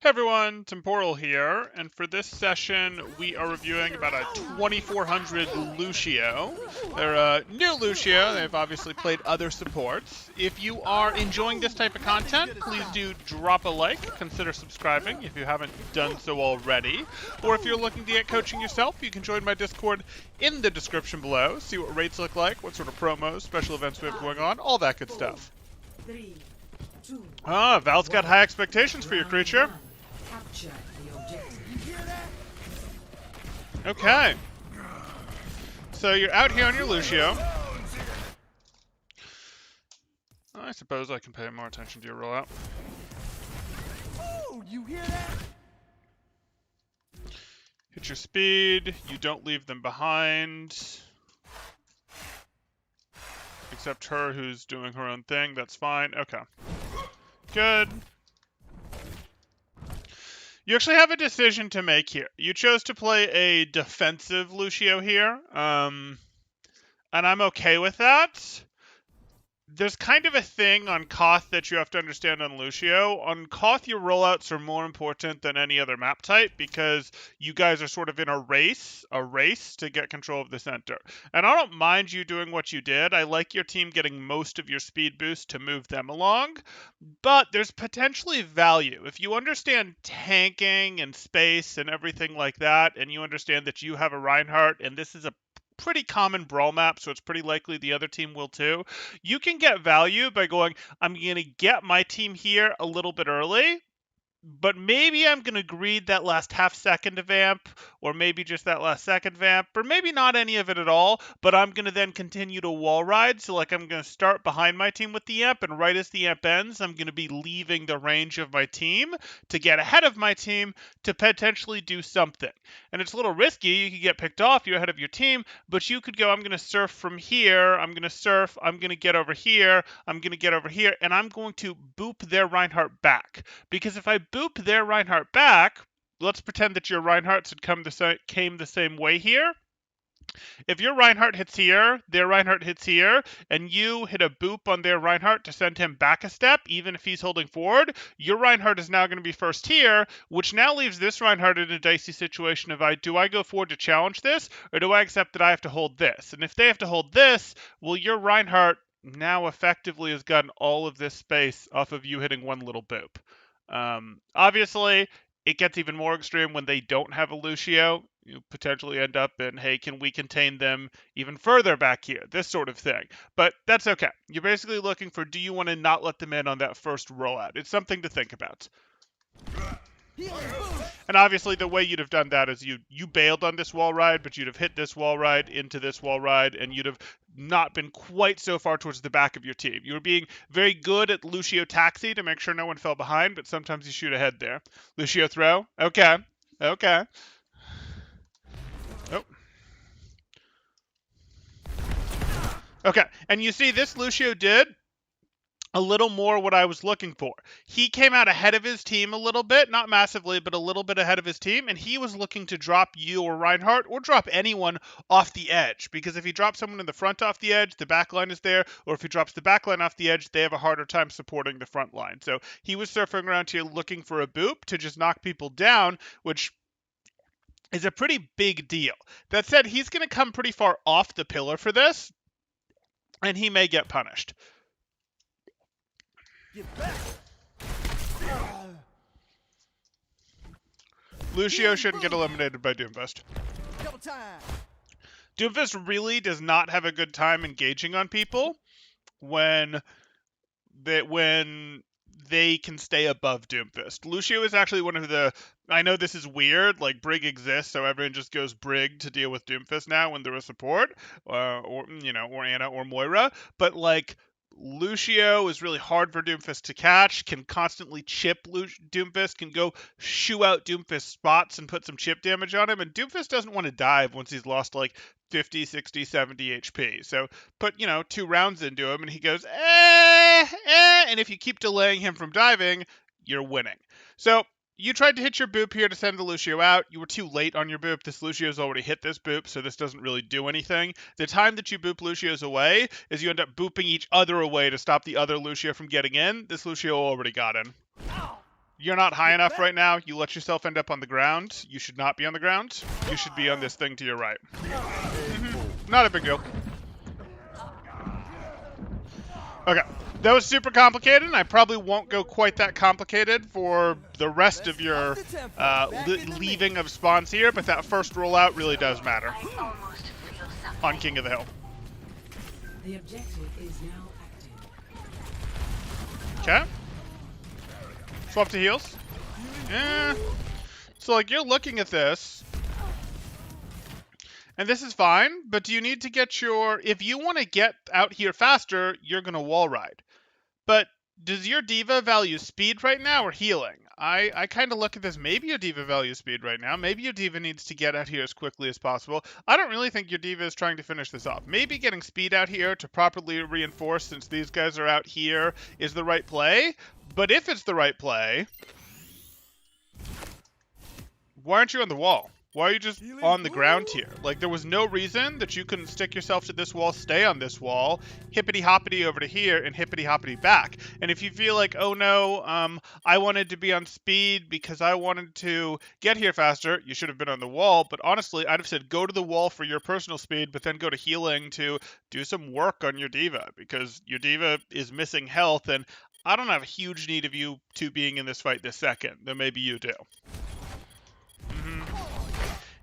Hey everyone, Temporal here, and for this session we are reviewing about a 2400 Lucio. They're a new Lucio, they've obviously played other supports. If you are enjoying this type of content, please do drop a like, consider subscribing if you haven't done so already. Or if you're looking to get coaching yourself, you can join my Discord in the description below, see what rates look like, what sort of promos, special events we have going on, all that good stuff. Val's got high expectations for your creature. Okay. So you're out here on your Lucio. I suppose I can pay more attention to your rollout. Oh, you hear that? Hit your speed. You don't leave them behind. Except her who's doing her own thing. That's fine. Okay. Good. You actually have a decision to make here. You chose to play a defensive Lucio here, and I'm okay with that. There's kind of a thing on Koth that you have to understand on Lucio. On Koth, your rollouts are more important than any other map type because you guys are sort of in a race to get control of the center. And I don't mind you doing what you did. I like your team getting most of your speed boost to move them along, but there's potentially value. If you understand tanking and space and everything like that, and you understand that you have a Reinhardt, and this is a pretty common brawl map, so it's pretty likely the other team will too. You can get value by going, I'm going to get my team here a little bit early, but maybe I'm going to greed that last half second of amp, or maybe just that last second of amp, or maybe not any of it at all, but I'm going to then continue to wall ride. So like I'm going to start behind my team with the amp, and right as the amp ends, I'm going to be leaving the range of my team to get ahead of my team to potentially do something. And it's a little risky. You could get picked off, you're ahead of your team, but you could go, I'm going to surf from here, I'm going to surf, I'm going to get over here, I'm going to get over here, and I'm going to boop their Reinhardt back. Because if I boop their Reinhardt back, let's pretend that your Reinhardts had came the same way here. If your Reinhardt hits here, their Reinhardt hits here, and you hit a boop on their Reinhardt to send him back a step, even if he's holding forward, your Reinhardt is now going to be first here, which now leaves this Reinhardt in a dicey situation of, do I go forward to challenge this, or do I accept that I have to hold this? And if they have to hold this, well, your Reinhardt now effectively has gotten all of this space off of you hitting one little boop. Obviously, it gets even more extreme when they don't have a Lucio. You potentially end up in, hey, can we contain them even further back here? This sort of thing. But that's okay. You're basically looking for, do you want to not let them in on that first rollout? It's something to think about. And obviously the way you'd have done that is you bailed on this wall ride, but you'd have hit this wall ride into this wall ride, and you'd have not been quite so far towards the back of your team. You were being very good at Lucio Taxi to make sure no one fell behind, but sometimes you shoot ahead there. Lucio throw? Okay. Okay. Oh. Okay, and you see this Lucio did a little more what I was looking for. He came out ahead of his team a little bit, not massively, but a little bit ahead of his team, and he was looking to drop you or Reinhardt or drop anyone off the edge, because if he drops someone in the front off the edge, the back line is there, or if he drops the back line off the edge, they have a harder time supporting the front line. So he was surfing around here looking for a boop to just knock people down, which is a pretty big deal. That said, he's going to come pretty far off the pillar for this, and he may get punished. Lucio shouldn't get eliminated by Doomfist. Doomfist really does not have a good time engaging on people when they can stay above Doomfist. Lucio is actually one of the, I know this is weird, like Brig exists, so everyone just goes Brig to deal with Doomfist now when they're a support, or Anna or Moira, but like Lucio is really hard for Doomfist to catch, can constantly chip Doomfist, can go shoo out Doomfist spots and put some chip damage on him, and Doomfist doesn't want to dive once he's lost like 50, 60, 70 HP. So put, 2 rounds into him and he goes, and if you keep delaying him from diving, you're winning. So you tried to hit your boop here to send the Lucio out. You were too late on your boop. This Lucio's already hit this boop, so this doesn't really do anything. The time that you boop Lucio's away is you end up booping each other away to stop the other Lucio from getting in. This Lucio already got in. You're not high enough right now. You let yourself end up on the ground. You should not be on the ground. You should be on this thing to your right. Not a big deal. Okay. That was super complicated, and I probably won't go quite that complicated for the rest of your leaving of spawns here, but that first rollout really does matter on King of the Hill. The objective is now active. Okay. Swap to heals. Yeah. So, like, you're looking at this, and this is fine, but do you need to get your... If you want to get out here faster, you're going to wall ride. But does your diva value speed right now or healing? I kind of look at this. Maybe your diva values speed right now. Maybe your diva needs to get out here as quickly as possible. I don't really think your diva is trying to finish this off. Maybe getting speed out here to properly reinforce, since these guys are out here, is the right play. But if it's the right play, why aren't you on the wall? Why are you just on the ground here? Like, there was no reason that you couldn't stick yourself to this wall, stay on this wall, hippity-hoppity over to here, and hippity-hoppity back. And if you feel like, oh no, I wanted to be on speed because I wanted to get here faster, you should have been on the wall. But honestly, I'd have said go to the wall for your personal speed, but then go to healing to do some work on your diva, because your diva is missing health, and I don't have a huge need of you two being in this fight this second, though maybe you do.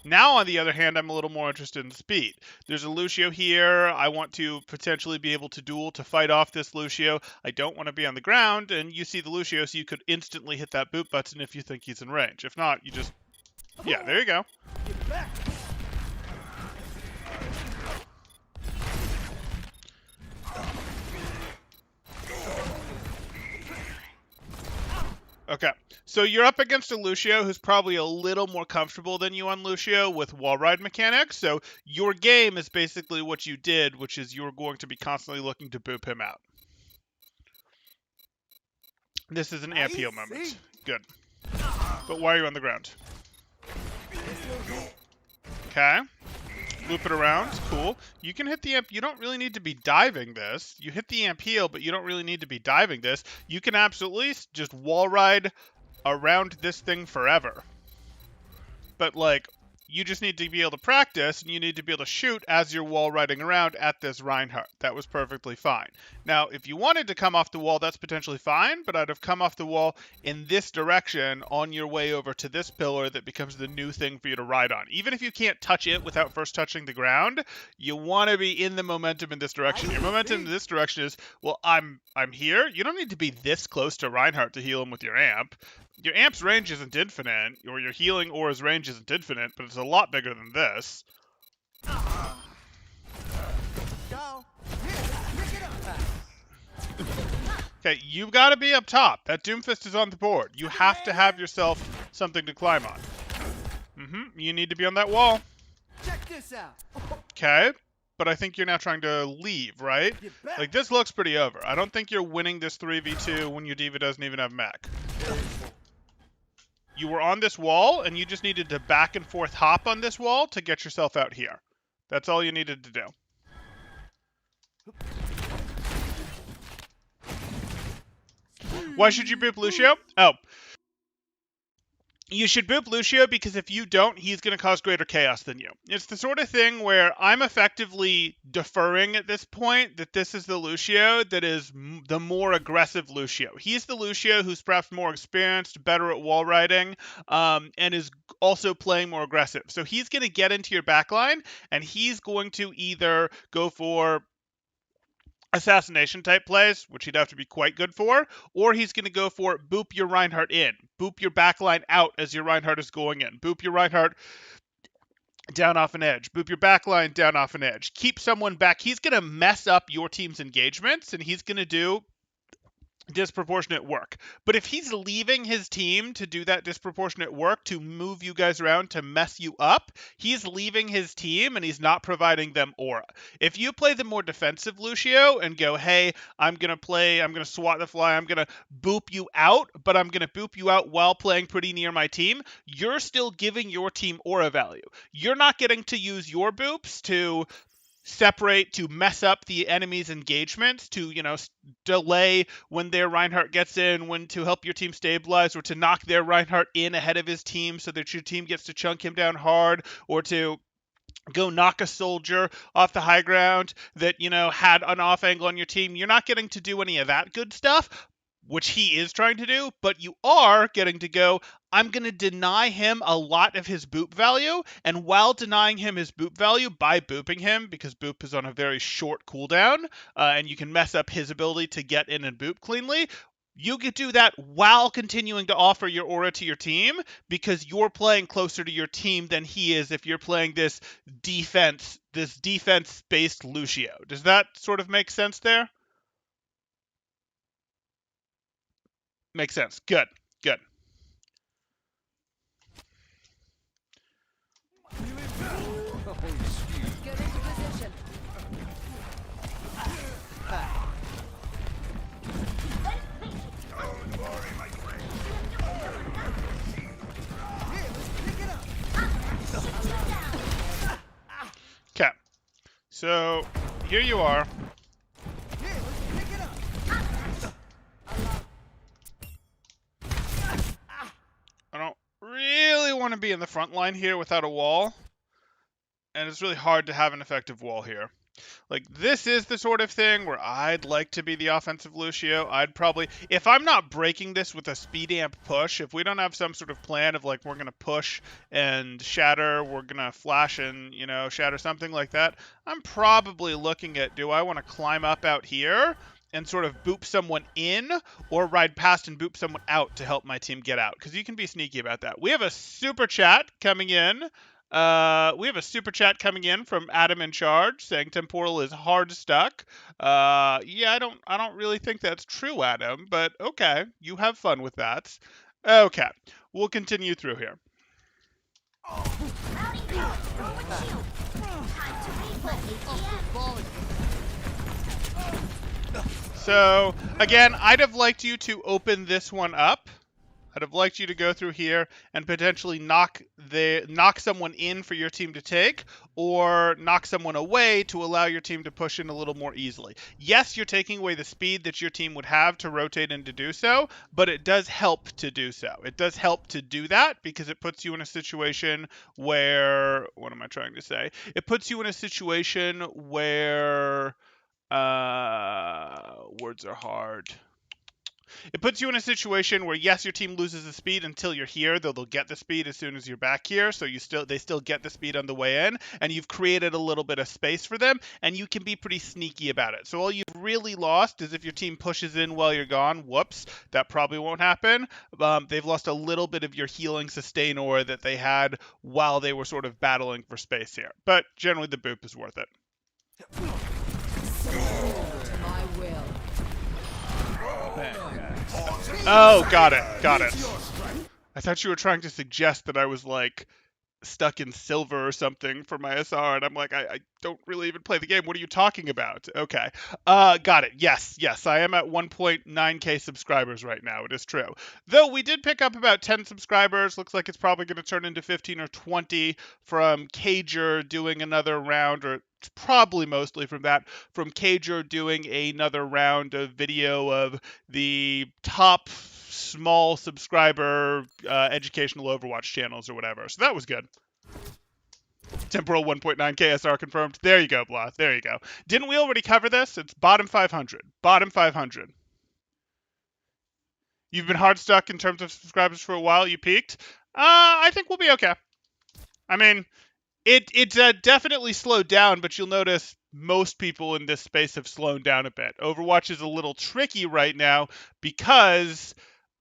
Now, on the other hand, I'm a little more interested in speed. There's a Lucio here. I want to potentially be able to duel to fight off this Lucio. I don't want to be on the ground, and you see the Lucio, so you could instantly hit that boot button if you think he's in range. If not, you just... Yeah, there you go. Okay, so you're up against a Lucio who's probably a little more comfortable than you on Lucio with wall ride mechanics, so your game is basically what you did, which is you're going to be constantly looking to boop him out. This is an amp heal moment. Good. But why are you on the ground? Okay. Loop it around. Cool. You can hit the amp. You don't really need to be diving this. You hit the amp heal, but you don't really need to be diving this. You can absolutely just wall ride around this thing forever. But, like, you just need to be able to practice, and you need to be able to shoot as you're wall riding around at this Reinhardt. That was perfectly fine. Now, if you wanted to come off the wall, that's potentially fine, but I'd have come off the wall in this direction on your way over to this pillar that becomes the new thing for you to ride on. Even if you can't touch it without first touching the ground, you want to be in the momentum in this direction. Your momentum in this direction is, well, I'm here. You don't need to be this close to Reinhardt to heal him with your amp. Your amp's range isn't infinite, or your healing aura's range isn't infinite, but it's a lot bigger than this. Okay, you've got to be up top. That Doomfist is on the board. You have to have yourself something to climb on. You need to be on that wall. Check this out. Okay, but I think you're now trying to leave, right? Like, this looks pretty over. I don't think you're winning this 3v2 when your diva doesn't even have mech. You were on this wall, and you just needed to back and forth hop on this wall to get yourself out here. That's all you needed to do. Why should you boop Lucio? Oh. You should boop Lucio because if you don't, he's going to cause greater chaos than you. It's the sort of thing where I'm effectively deferring at this point that this is the Lucio that is the more aggressive Lucio. He's the Lucio who's perhaps more experienced, better at wall riding, and is also playing more aggressive. So he's going to get into your backline, and he's going to either go for assassination type plays, which he'd have to be quite good for, or he's going to go for boop your Reinhardt in, boop your backline out as your Reinhardt is going in, boop your Reinhardt down off an edge, boop your backline down off an edge, keep someone back. He's going to mess up your team's engagements, and he's going to do disproportionate work. But if he's leaving his team to do that disproportionate work, to move you guys around, to mess you up, he's leaving his team and he's not providing them aura. If you play the more defensive Lucio and go, hey, I'm going to swat the fly, I'm going to boop you out, but I'm going to boop you out while playing pretty near my team, you're still giving your team aura value. You're not getting to use your boops to separate, to mess up the enemy's engagement, to, delay when their Reinhardt gets in, when to help your team stabilize, or to knock their Reinhardt in ahead of his team so that your team gets to chunk him down hard, or to go knock a soldier off the high ground that, had an off angle on your team. You're not getting to do any of that good stuff, which he is trying to do, but you are getting to go, I'm going to deny him a lot of his boop value, and while denying him his boop value by booping him, because boop is on a very short cooldown, and you can mess up his ability to get in and boop cleanly, you could do that while continuing to offer your aura to your team, because you're playing closer to your team than he is if you're playing this defense-based Lucio. Does that sort of make sense there? Makes sense. Good. Good. Get into position. Okay. So here you are. I don't really want to be in the front line here without a wall. And it's really hard to have an effective wall here. Like, this is the sort of thing where I'd like to be the offensive Lucio. I'd probably, if I'm not breaking this with a speed amp push, if we don't have some sort of plan of, like, we're going to push and shatter, we're going to flash and, shatter, something like that, I'm probably looking at, do I want to climb up out here and sort of boop someone in, or ride past and boop someone out to help my team get out? Because you can be sneaky about that. We have a super chat coming in. From Adam in Charge saying Temporal is hard stuck. Yeah, I don't really think that's true, Adam, but okay, you have fun with that. Okay, we'll continue through here. So again, I'd have liked you to open this one up. I'd have liked you to go through here and potentially knock someone in for your team to take, or knock someone away to allow your team to push in a little more easily. Yes, you're taking away the speed that your team would have to rotate and to do so, but it does help to do so. It does help to do that because it puts you in a situation where, what am I trying to say? It puts you in a situation where, words are hard. It puts you in a situation where, yes, your team loses the speed until you're here, though they'll get the speed as soon as you're back here, so they still get the speed on the way in, and you've created a little bit of space for them, and you can be pretty sneaky about it. So all you've really lost is if your team pushes in while you're gone. Whoops, that probably won't happen. They've lost a little bit of your healing sustain aura that they had while they were sort of battling for space here. But generally the boop is worth it. To my will. Oh, got it. I thought you were trying to suggest that I was, like, stuck in silver or something for my SR, and I'm like, I don't really even play the game. What are you talking about? Okay. Got it. Yes, I am at 1.9k subscribers right now. It is true. Though we did pick up about 10 subscribers. Looks like it's probably going to turn into 15 or 20 from Cager doing another round, or it's probably mostly from that, from Cager doing another round of video of the top small subscriber educational Overwatch channels or whatever. So that was good. Temporal 1.9 KSR confirmed. There you go, Blah. There you go. Didn't we already cover this? It's bottom 500. Bottom 500. You've been hard stuck in terms of subscribers for a while. You peaked. I think we'll be okay. I mean, it's definitely slowed down, but you'll notice most people in this space have slowed down a bit. Overwatch is a little tricky right now because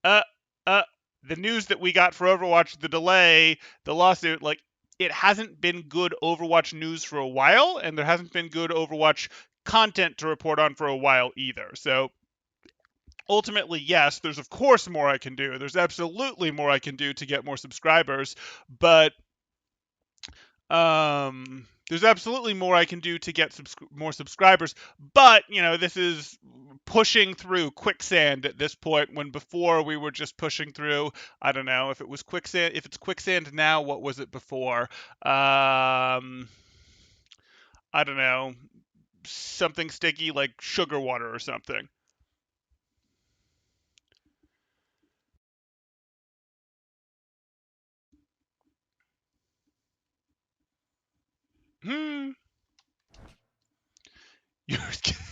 the news that we got for Overwatch, the delay, the lawsuit, like, it hasn't been good Overwatch news for a while, and there hasn't been good Overwatch content to report on for a while either. So ultimately, yes, there's of course more I can do. There's absolutely more I can do to get more subscribers, but there's absolutely more I can do to get more subscribers, but, this is pushing through quicksand at this point, when before we were just pushing through, I don't know, if it's quicksand now, what was it before? I don't know, something sticky like sugar water or something. Hmm. You're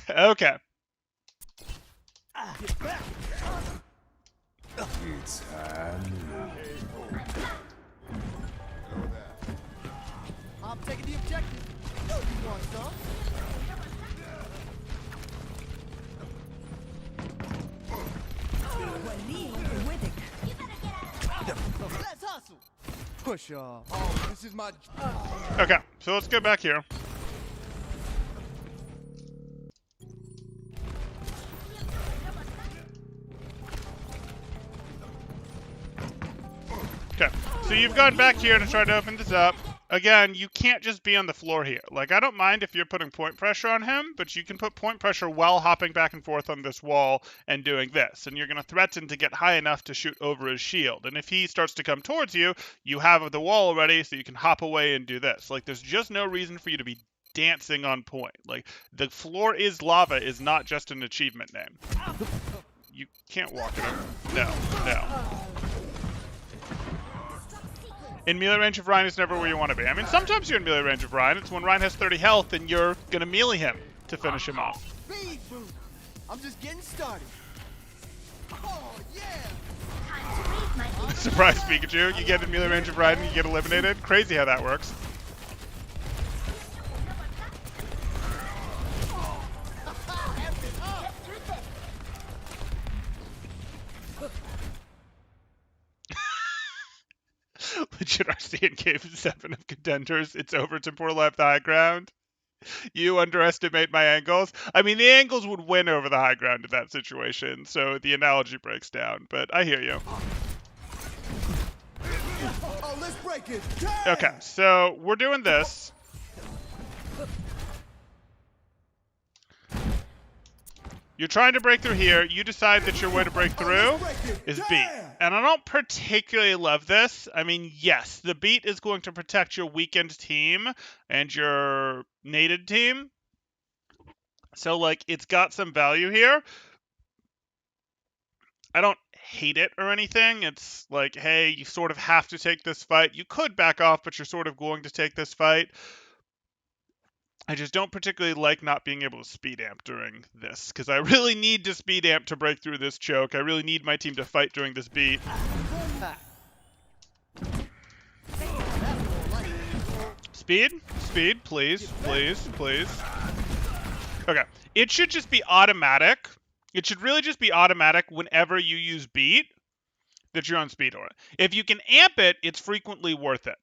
okay. It's I'm taking the objective. Oh, you want some? Let's hustle. Push off. Oh, this is my. Okay, so let's go back here. Okay, so you've gone back here to try to open this up. Again, you can't just be on the floor here. Like, I don't mind if you're putting point pressure on him, but you can put point pressure while hopping back and forth on this wall and doing this. And you're going to threaten to get high enough to shoot over his shield. And if he starts to come towards you, you have the wall already, so you can hop away and do this. Like, there's just no reason for you to be dancing on point. Like, the floor is lava is not just an achievement name. You can't walk at him. No, no. In melee range of Ryan is never where you want to be. I mean, sometimes you're in melee range of Ryan. It's when Ryan has 30 health and you're going to melee him to finish him off. Speed boost. I'm just getting started. Oh, yeah. Surprise, Pikachu. You get in melee range of Ryan and you get eliminated. Crazy how that works. Legit RC in Game 7 of Contenders. It's over to poor left high ground. You underestimate my angles. I mean, the angles would win over the high ground in that situation, so the analogy breaks down, but I hear you. Oh, let's break it. Okay, so we're doing this. You're trying to break through here. You decide that your way to break through is beat. And I don't particularly love this. I mean, yes, the beat is going to protect your weakened team and your nated team. So, like, it's got some value here. I don't hate it or anything. It's like, hey, you sort of have to take this fight. You could back off, but you're sort of going to take this fight. I just don't particularly like not being able to speed amp during this, because I really need to speed amp to break through this choke. I really need my team to fight during this beat. Speed? Speed, please, please, please. Okay. It should just be automatic. It should really just be automatic whenever you use beat that you're on speed aura. If you can amp it, it's frequently worth it.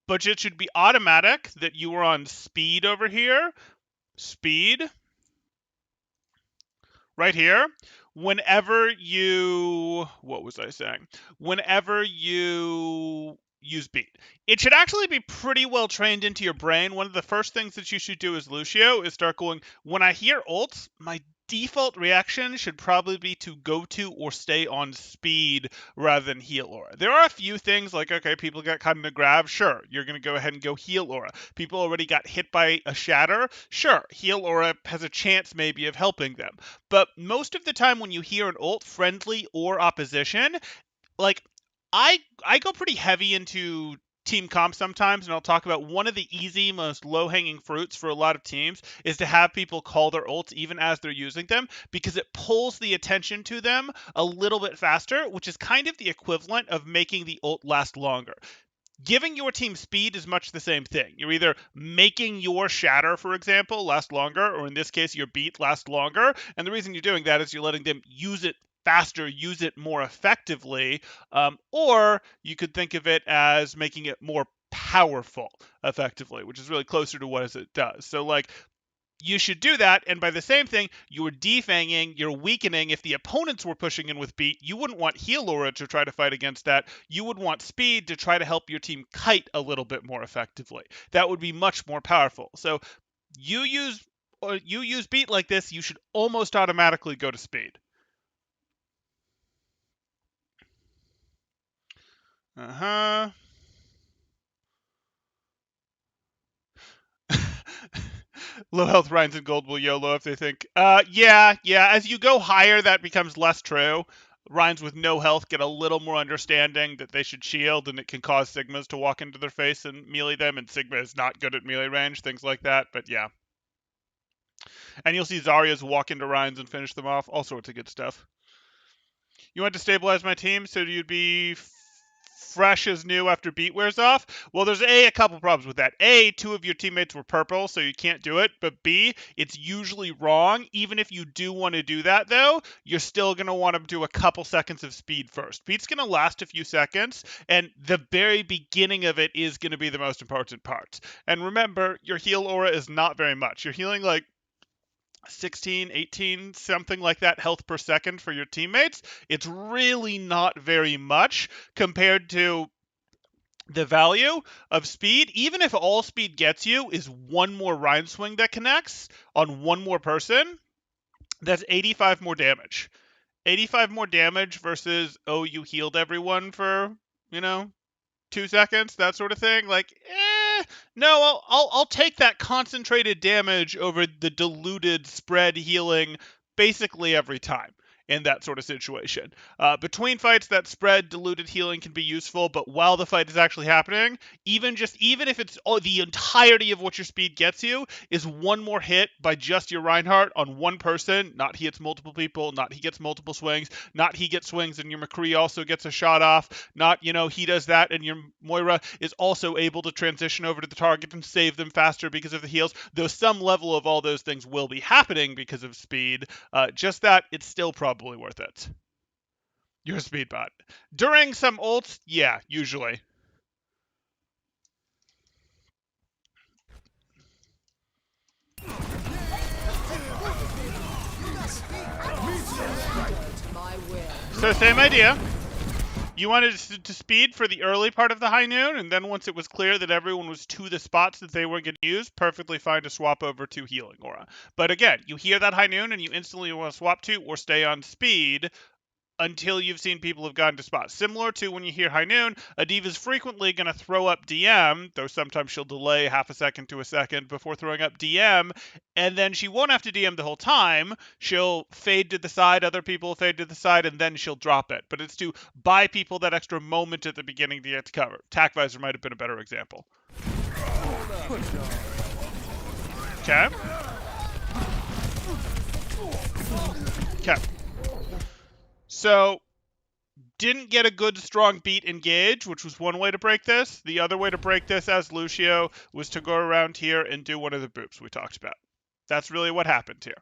But it should be automatic that you are on speed over here. Speed. Right here. Whenever you... What was I saying? Whenever you use beat. It should actually be pretty well trained into your brain. One of the first things that you should do as Lucio is start going, when I hear ults, my default reaction should probably be to go to or stay on speed rather than heal aura. There are a few things like, okay, people got caught in a grab. Sure, you're going to go ahead and go heal aura. People already got hit by a shatter. Sure, heal aura has a chance maybe of helping them. But most of the time when you hear an ult, friendly or opposition, like, I go pretty heavy into team comp sometimes, and I'll talk about one of the easy, most low-hanging fruits for a lot of teams is to have people call their ults even as they're using them, because it pulls the attention to them a little bit faster, which is kind of the equivalent of making the ult last longer. Giving your team speed is much the same thing. You're either making your shatter, for example, last longer, or in this case, your beat last longer. And the reason you're doing that is you're letting them use it faster, use it more effectively. Or you could think of it as making it more powerful effectively, which is really closer to what it does. So, like, you should do that, and by the same thing, you're defanging, you're weakening. If the opponents were pushing in with beat, you wouldn't want heal aura to try to fight against that. You would want speed to try to help your team kite a little bit more effectively. That would be much more powerful. So you use beat like this, you should almost automatically go to speed. Low health Rhines and Gold will YOLO if they think. Yeah. As you go higher, that becomes less true. Rhines with no health get a little more understanding that they should shield, and it can cause Sigmas to walk into their face and melee them, and Sigma is not good at melee range, things like that, but yeah. And you'll see Zaryas walk into Rhines and finish them off, all sorts of good stuff. You want to stabilize my team so you'd be fresh as new after beat wears off? Well, there's a couple problems with that. A, 2 of your teammates were purple, so you can't do it. But B, it's usually wrong. Even if you do want to do that, though, you're still going to want to do a couple seconds of speed first. Speed's going to last a few seconds, and the very beginning of it is going to be the most important part. And remember, your heal aura is not very much. You're healing like 16, 18, something like that health per second for your teammates. It's really not very much compared to the value of speed. Even if all speed gets you is one more Rhyme Swing that connects on one more person, that's 85 more damage. 85 more damage versus, oh, you healed everyone for, 2 seconds, that sort of thing. Like, no, I'll take that concentrated damage over the diluted spread healing basically every time in that sort of situation. Between fights, that spread diluted healing can be useful, but while the fight is actually happening, even if it's the entirety of what your speed gets you is one more hit by just your Reinhardt on one person, not he hits multiple people, not he gets multiple swings, not he gets swings and your McCree also gets a shot off, not, he does that and your Moira is also able to transition over to the target and save them faster because of the heals, though some level of all those things will be happening because of speed. Just that, it's still probably worth it. You're a speed bot. During some ults, yeah, usually. My will. So same idea. You wanted to speed for the early part of the high noon, and then once it was clear that everyone was to the spots that they were going to use, perfectly fine to swap over to healing aura. But again, you hear that high noon and you instantly want to swap to or stay on speed until you've seen people have gotten to spots. Similar to when you hear high noon, a diva's frequently going to throw up DM, though sometimes she'll delay half a second to a second before throwing up DM, and then she won't have to DM the whole time. She'll fade to the side, other people fade to the side, and then she'll drop it. But it's to buy people that extra moment at the beginning to get to cover. Tac Visor might have been a better example. Okay. Okay. So, didn't get a good strong beat engage, which was one way to break this. The other way to break this as Lucio was to go around here and do one of the boops we talked about. That's really what happened here.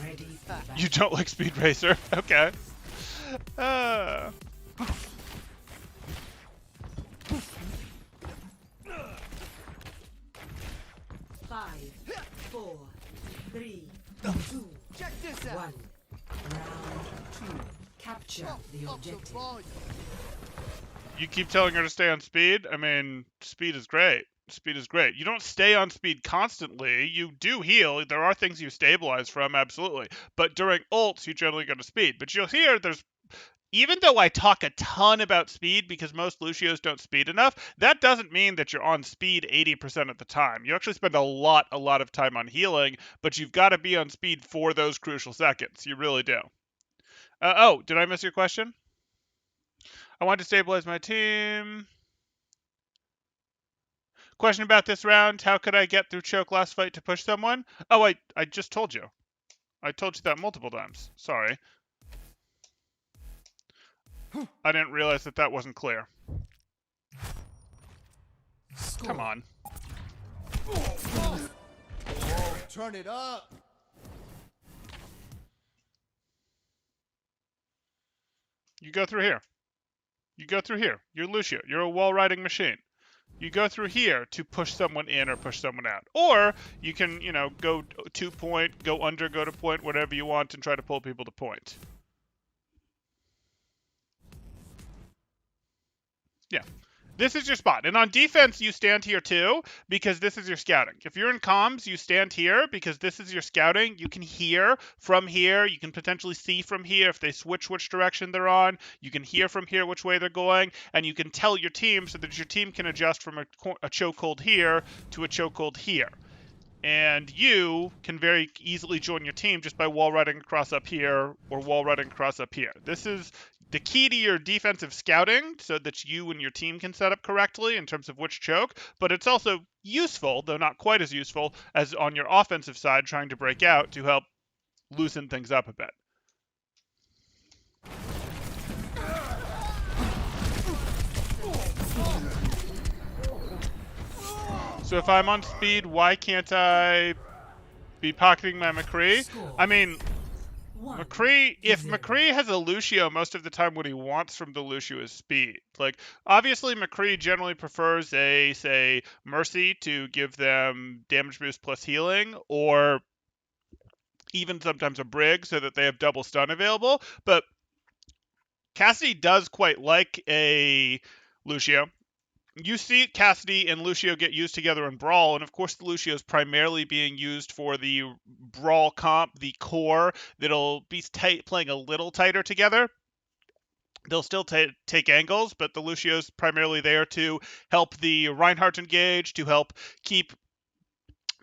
Ready for battle. You don't like Speed Racer? Okay. 5, 4, 3, 2, Check this out. 1. Round 2. Capture the Up the objective. volume. You keep telling her to stay on speed? I mean, speed is great. Speed is great. You don't stay on speed constantly. You do heal. There are things you stabilize from, absolutely. But during ults, you generally go to speed. But you'll hear even though I talk a ton about speed because most Lucios don't speed enough, that doesn't mean that you're on speed 80% of the time. You actually spend a lot of time on healing, but you've got to be on speed for those crucial seconds. You really do. Oh, did I miss your question? I want to stabilize my team. Question about this round. How could I get through choke last fight to push someone? Oh, I just told you. I told you that multiple times. Sorry. I didn't realize that wasn't clear. Come on. Oh, turn it up. You go through here. You go through here. You're Lucio. You're a wall-riding machine. You go through here to push someone in or push someone out. Or you can, go to point, go under, go to point, whatever you want, and try to pull people to point. Yeah. This is your spot. And on defense, you stand here too, because this is your scouting. If you're in comms, you stand here because this is your scouting. You can hear from here. You can potentially see from here if they switch which direction they're on. You can hear from here which way they're going. And you can tell your team so that your team can adjust from a chokehold here to a chokehold here. And you can very easily join your team just by wall riding across up here or wall riding across up here. This is the key to your defensive scouting so that you and your team can set up correctly in terms of which choke, but it's also useful, though not quite as useful, as on your offensive side trying to break out to help loosen things up a bit. So if I'm on speed, why can't I be pocketing my McCree? I mean, McCree, if McCree has a Lucio, most of the time what he wants from the Lucio is speed. Like, obviously McCree generally prefers a, say, Mercy to give them damage boost plus healing, or even sometimes a Brig so that they have double stun available, but Cassidy does quite like a Lucio. You see Cassidy and Lucio get used together in Brawl, and of course the Lucio is primarily being used for the Brawl comp, the core, that'll be playing a little tighter together. They'll still take angles, but the Lucio's primarily there to help the Reinhardt engage, to help keep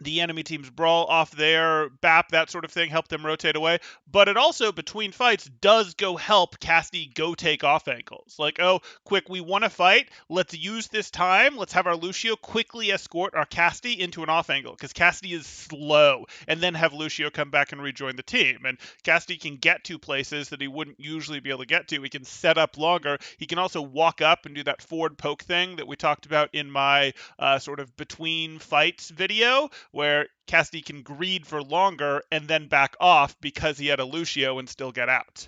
the enemy team's Brawl off their BAP, that sort of thing, help them rotate away. But it also, between fights, does go help Cassidy go take off angles. Like, oh, quick, we want to fight. Let's use this time. Let's have our Lucio quickly escort our Cassidy into an off angle, because Cassidy is slow, and then have Lucio come back and rejoin the team. And Cassidy can get to places that he wouldn't usually be able to get to. He can set up longer. He can also walk up and do that forward poke thing that we talked about in my sort of between fights video, where Cassidy can greed for longer and then back off because he had a Lucio and still get out.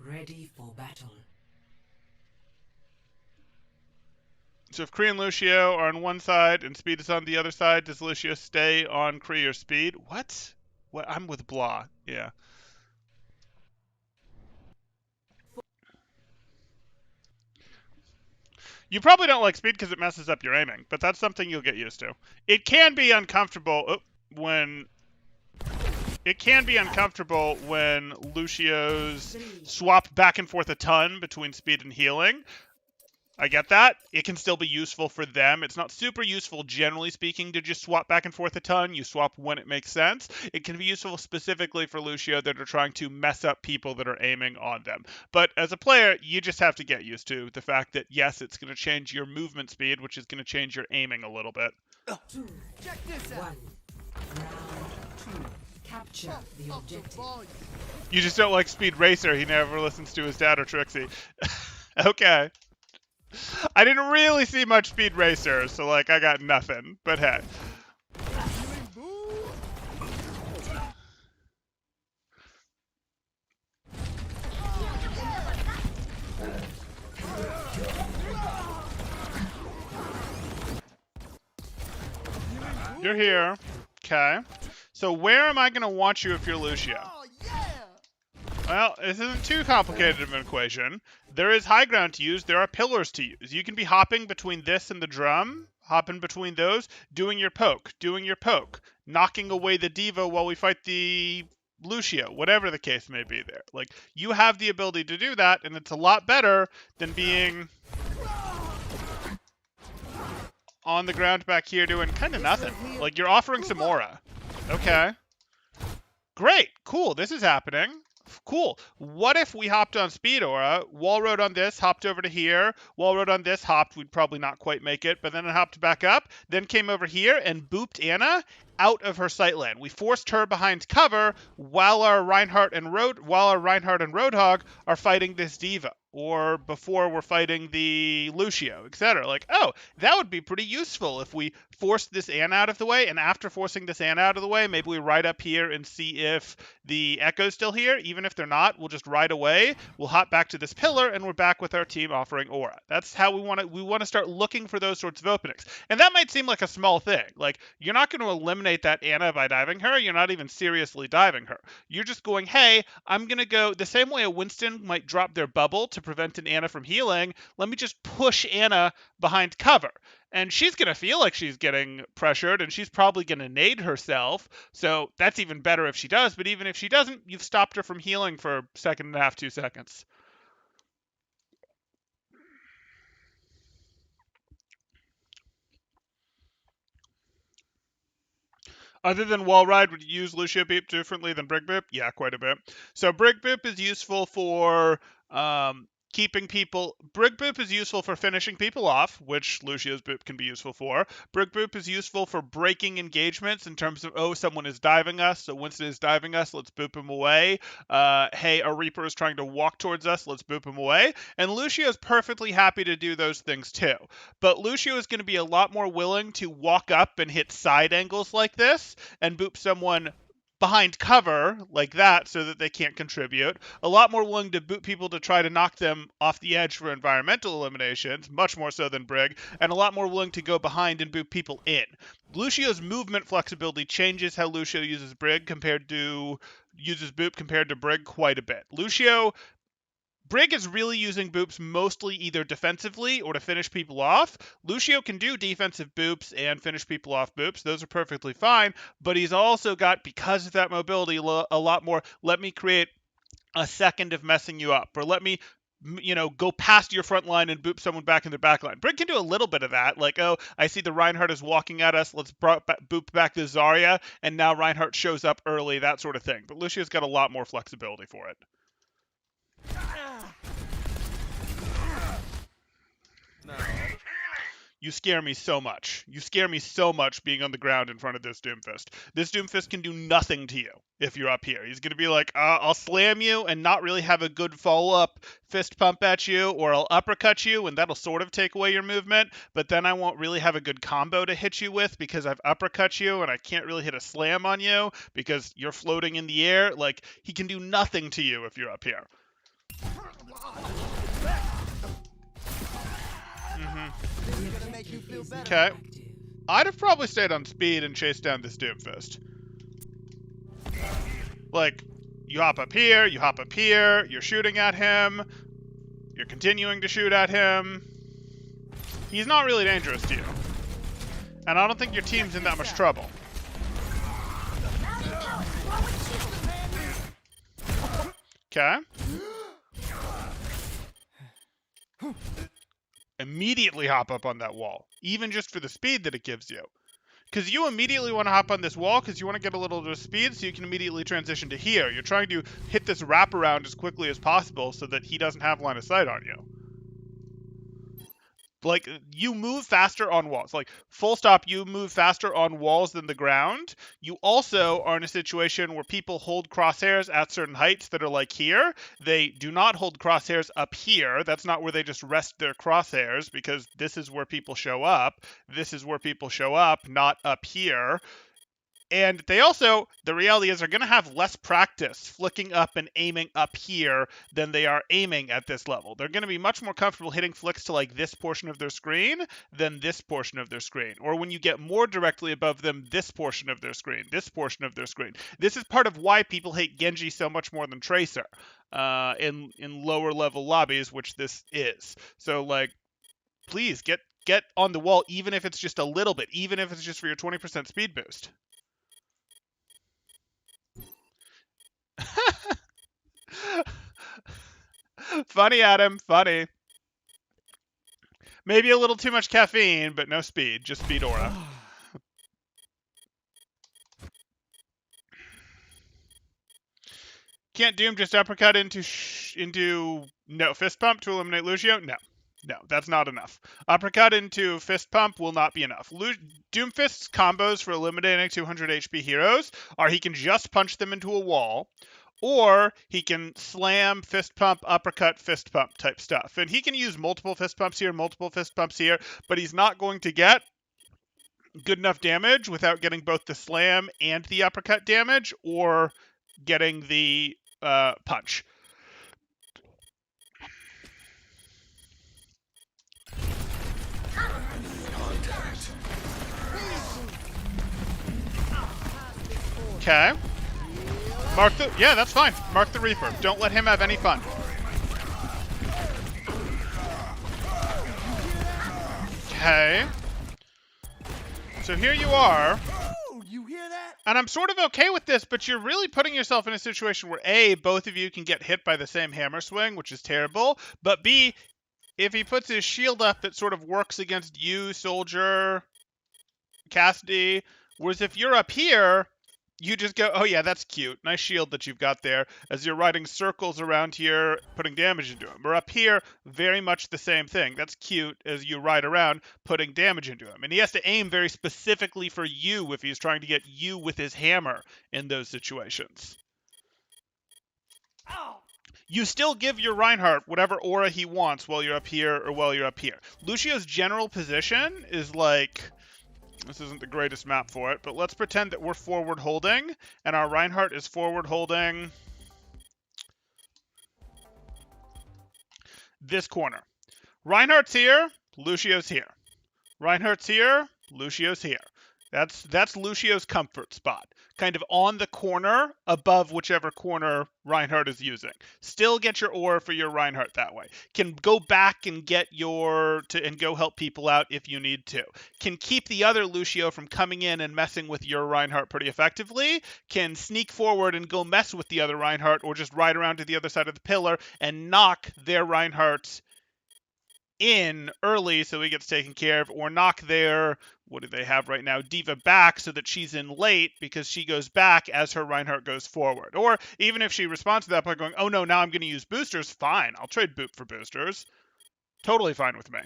Ready for battle. So if Kree and Lucio are on one side and Speed is on the other side, does Lucio stay on Kree or Speed? What? I'm with Blah. Yeah. You probably don't like speed because it messes up your aiming, but that's something you'll get used to. It can be uncomfortable when Lucio's swap back and forth a ton between speed and healing. I get that. It can still be useful for them. It's not super useful, generally speaking, to just swap back and forth a ton. You swap when it makes sense. It can be useful specifically for Lucio that are trying to mess up people that are aiming on them. But as a player, you just have to get used to the fact that, yes, it's going to change your movement speed, which is going to change your aiming a little bit. Check this out. Round 2. Capture the objective. You just don't like Speed Racer. He never listens to his dad or Trixie. Okay. I didn't really see much Speed Racer, so, like, I got nothing. But hey. You're here. Okay. So where am I going to want you if you're Lucio? Oh, yeah. Well, this isn't too complicated of an equation. There is high ground to use. There are pillars to use. You can be hopping between this and the drum, hopping between those, doing your poke, knocking away the Diva while we fight the Lucio, whatever the case may be there. Like, you have the ability to do that, and it's a lot better than being on the ground back here doing kind of nothing. Like, you're offering some aura. Okay. Great. Cool. This is happening. Cool. What if we hopped on Speed Aura, wall rode on this, hopped over to here, wall rode on this, hopped, we'd probably not quite make it, but then it hopped back up, then came over here and booped Anna out of her sight land. We forced her behind cover while our Reinhardt and Roadhog are fighting this Diva, or before we're fighting the Lucio, etc. Like, oh, that would be pretty useful if we forced this Anna out of the way, and after forcing this Anna out of the way, maybe we ride up here and see if the Echo's still here. Even if they're not, we'll just ride away, we'll hop back to this pillar, and we're back with our team offering aura. That's how we want to start looking for those sorts of openings. And that might seem like a small thing. Like, you're not going to eliminate eliminate that Anna by diving her, you're not even seriously diving her. You're just going, hey, I'm going to go the same way a Winston might drop their bubble to prevent an Anna from healing. Let me just push Anna behind cover. And she's going to feel like she's getting pressured, and she's probably going to nade herself. So that's even better if she does. But even if she doesn't, you've stopped her from healing for a second and a half, 2 seconds. Other than wall ride, would you use Lucio Boop differently than Brig Boop? Yeah, quite a bit. So Brig Boop is useful for keeping people. Brig Boop is useful for finishing people off, which Lucio's Boop can be useful for. Brig Boop is useful for breaking engagements in terms of, oh, someone is diving us, so Winston is diving us, let's boop him away. Hey, a Reaper is trying to walk towards us, let's boop him away. And Lucio is perfectly happy to do those things too. But Lucio is going to be a lot more willing to walk up and hit side angles like this and boop someone behind cover like that so that they can't contribute. A lot more willing to boot people to try to knock them off the edge for environmental eliminations, much more so than Brig, and a lot more willing to go behind and boot people in. Lucio's movement flexibility changes how Lucio uses Brig compared to Brig quite a bit. Brig is really using boops mostly either defensively or to finish people off. Lucio can do defensive boops and finish people off boops. Those are perfectly fine, but he's also got, because of that mobility, a lot more, let me create a second of messing you up, or let me go past your front line and boop someone back in their back line. Brig can do a little bit of that, like, oh, I see the Reinhardt is walking at us, let's boop back the Zarya, and now Reinhardt shows up early, that sort of thing. But Lucio's got a lot more flexibility for it. No. You scare me so much. You scare me so much being on the ground in front of this Doomfist. This Doomfist can do nothing to you if you're up here. He's going to be like, I'll slam you and not really have a good follow-up fist pump at you, or I'll uppercut you, and that'll sort of take away your movement, but then I won't really have a good combo to hit you with because I've uppercut you, and I can't really hit a slam on you because you're floating in the air. Like, he can do nothing to you if you're up here. Okay. I'd have probably stayed on speed and chased down this Doomfist. Like, you hop up here, you're shooting at him, you're continuing to shoot at him. He's not really dangerous to you. And I don't think your team's in that much trouble. Okay. Immediately hop up on that wall, even just for the speed that it gives you. Because you immediately want to hop on this wall because you want to get a little bit of speed so you can immediately transition to here. You're trying to hit this wraparound as quickly as possible so that he doesn't have line of sight on you. Like, you move faster on walls. Like, full stop, you move faster on walls than the ground. You also are in a situation where people hold crosshairs at certain heights that are like here. They do not hold crosshairs up here. That's not where they just rest their crosshairs, because this is where people show up. This is where people show up, not up here. And they also, the reality is, are going to have less practice flicking up and aiming up here than they are aiming at this level. They're going to be much more comfortable hitting flicks to like this portion of their screen than this portion of their screen. Or when you get more directly above them, this portion of their screen, this portion of their screen. This is part of why people hate Genji so much more than Tracer in lower level lobbies, which this is. So like, please get on the wall, even if it's just a little bit, even if it's just for your 20% speed boost. Funny, Adam, funny. Maybe a little too much caffeine, but no speed, just speed aura. Can't Doom just uppercut into no fist pump to eliminate Lucio? No, that's not enough. Uppercut into fist pump will not be enough. Doomfist's combos for eliminating 200 HP heroes are he can just punch them into a wall, or he can slam, fist pump, uppercut, fist pump type stuff. And he can use multiple fist pumps here, but he's not going to get good enough damage without getting both the slam and the uppercut damage, or getting the punch. Okay. Mark the... Yeah, that's fine. Mark the Reaper. Don't let him have any fun. Okay. So here you are. Oh, you hear that? And I'm sort of okay with this, but you're really putting yourself in a situation where A, both of you can get hit by the same hammer swing, which is terrible, but B, if he puts his shield up, it sort of works against you, Soldier, Cassidy, whereas if you're up here, you just go, oh yeah, that's cute. Nice shield that you've got there, as you're riding circles around here, putting damage into him. Or up here, very much the same thing. That's cute as you ride around, putting damage into him. And he has to aim very specifically for you if he's trying to get you with his hammer in those situations. Ow! You still give your Reinhardt whatever aura he wants while you're up here or while you're up here. Lucio's general position is like... This isn't the greatest map for it, but let's pretend that we're forward holding, and our Reinhardt is forward holding this corner. Reinhardt's here, Lucio's here. Reinhardt's here, Lucio's here. That's Lucio's comfort spot. Kind of on the corner above whichever corner Reinhardt is using. Still get your aura for your Reinhardt that way. Can go back and get and go help people out if you need to. Can keep the other Lucio from coming in and messing with your Reinhardt pretty effectively. Can sneak forward and go mess with the other Reinhardt, or just ride around to the other side of the pillar and knock their Reinhardt in early so he gets taken care of, or knock their, what do they have right now, Diva back so that she's in late because she goes back as her Reinhardt goes forward. Or even if she responds to that by going, oh no, now I'm going to use boosters, fine, I'll trade Boop for boosters. Totally fine with me.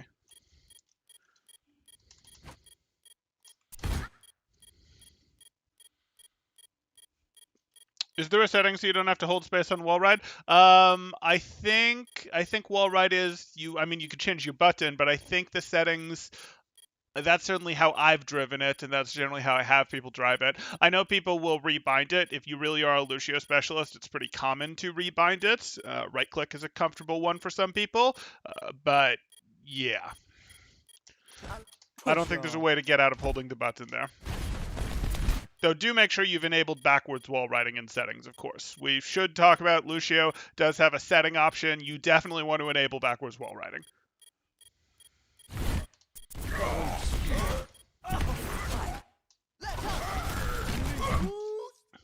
Is there a setting so you don't have to hold space on wall ride? I think wall ride is you could change your button, but I think the settings, that's certainly how I've driven it, and that's generally how I have people drive it. I know people will rebind it. If you really are a Lucio specialist, it's pretty common to rebind it. Right click is a comfortable one for some people, but yeah. I don't think there's a way to get out of holding the button there. Though do make sure you've enabled backwards wall riding in settings, of course. We should talk about Lucio does have a setting option. You definitely want to enable backwards wall riding.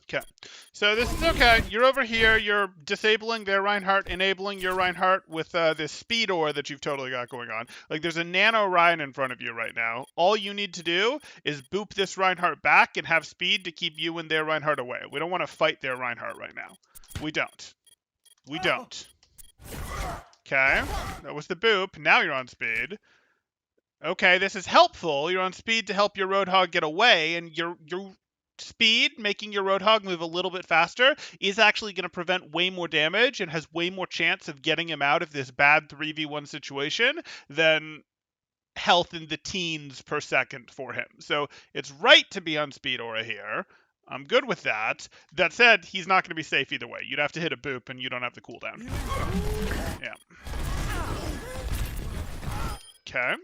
Okay, so this is okay. You're over here. You're disabling their Reinhardt, enabling your Reinhardt with this speed aura that you've totally got going on. Like, there's a nano Ryan in front of you right now. All you need to do is boop this Reinhardt back and have speed to keep you and their Reinhardt away. We don't want to fight their Reinhardt right now. We don't. We don't. Okay, that was the boop. Now you're on speed. Okay, this is helpful. You're on speed to help your Roadhog get away, and your speed, making your Roadhog move a little bit faster, is actually going to prevent way more damage and has way more chance of getting him out of this bad 3v1 situation than health in the teens per second for him. So it's right to be on speed aura here. I'm good with that. That said, he's not going to be safe either way. You'd have to hit a boop and you don't have the cooldown. Yeah. Okay.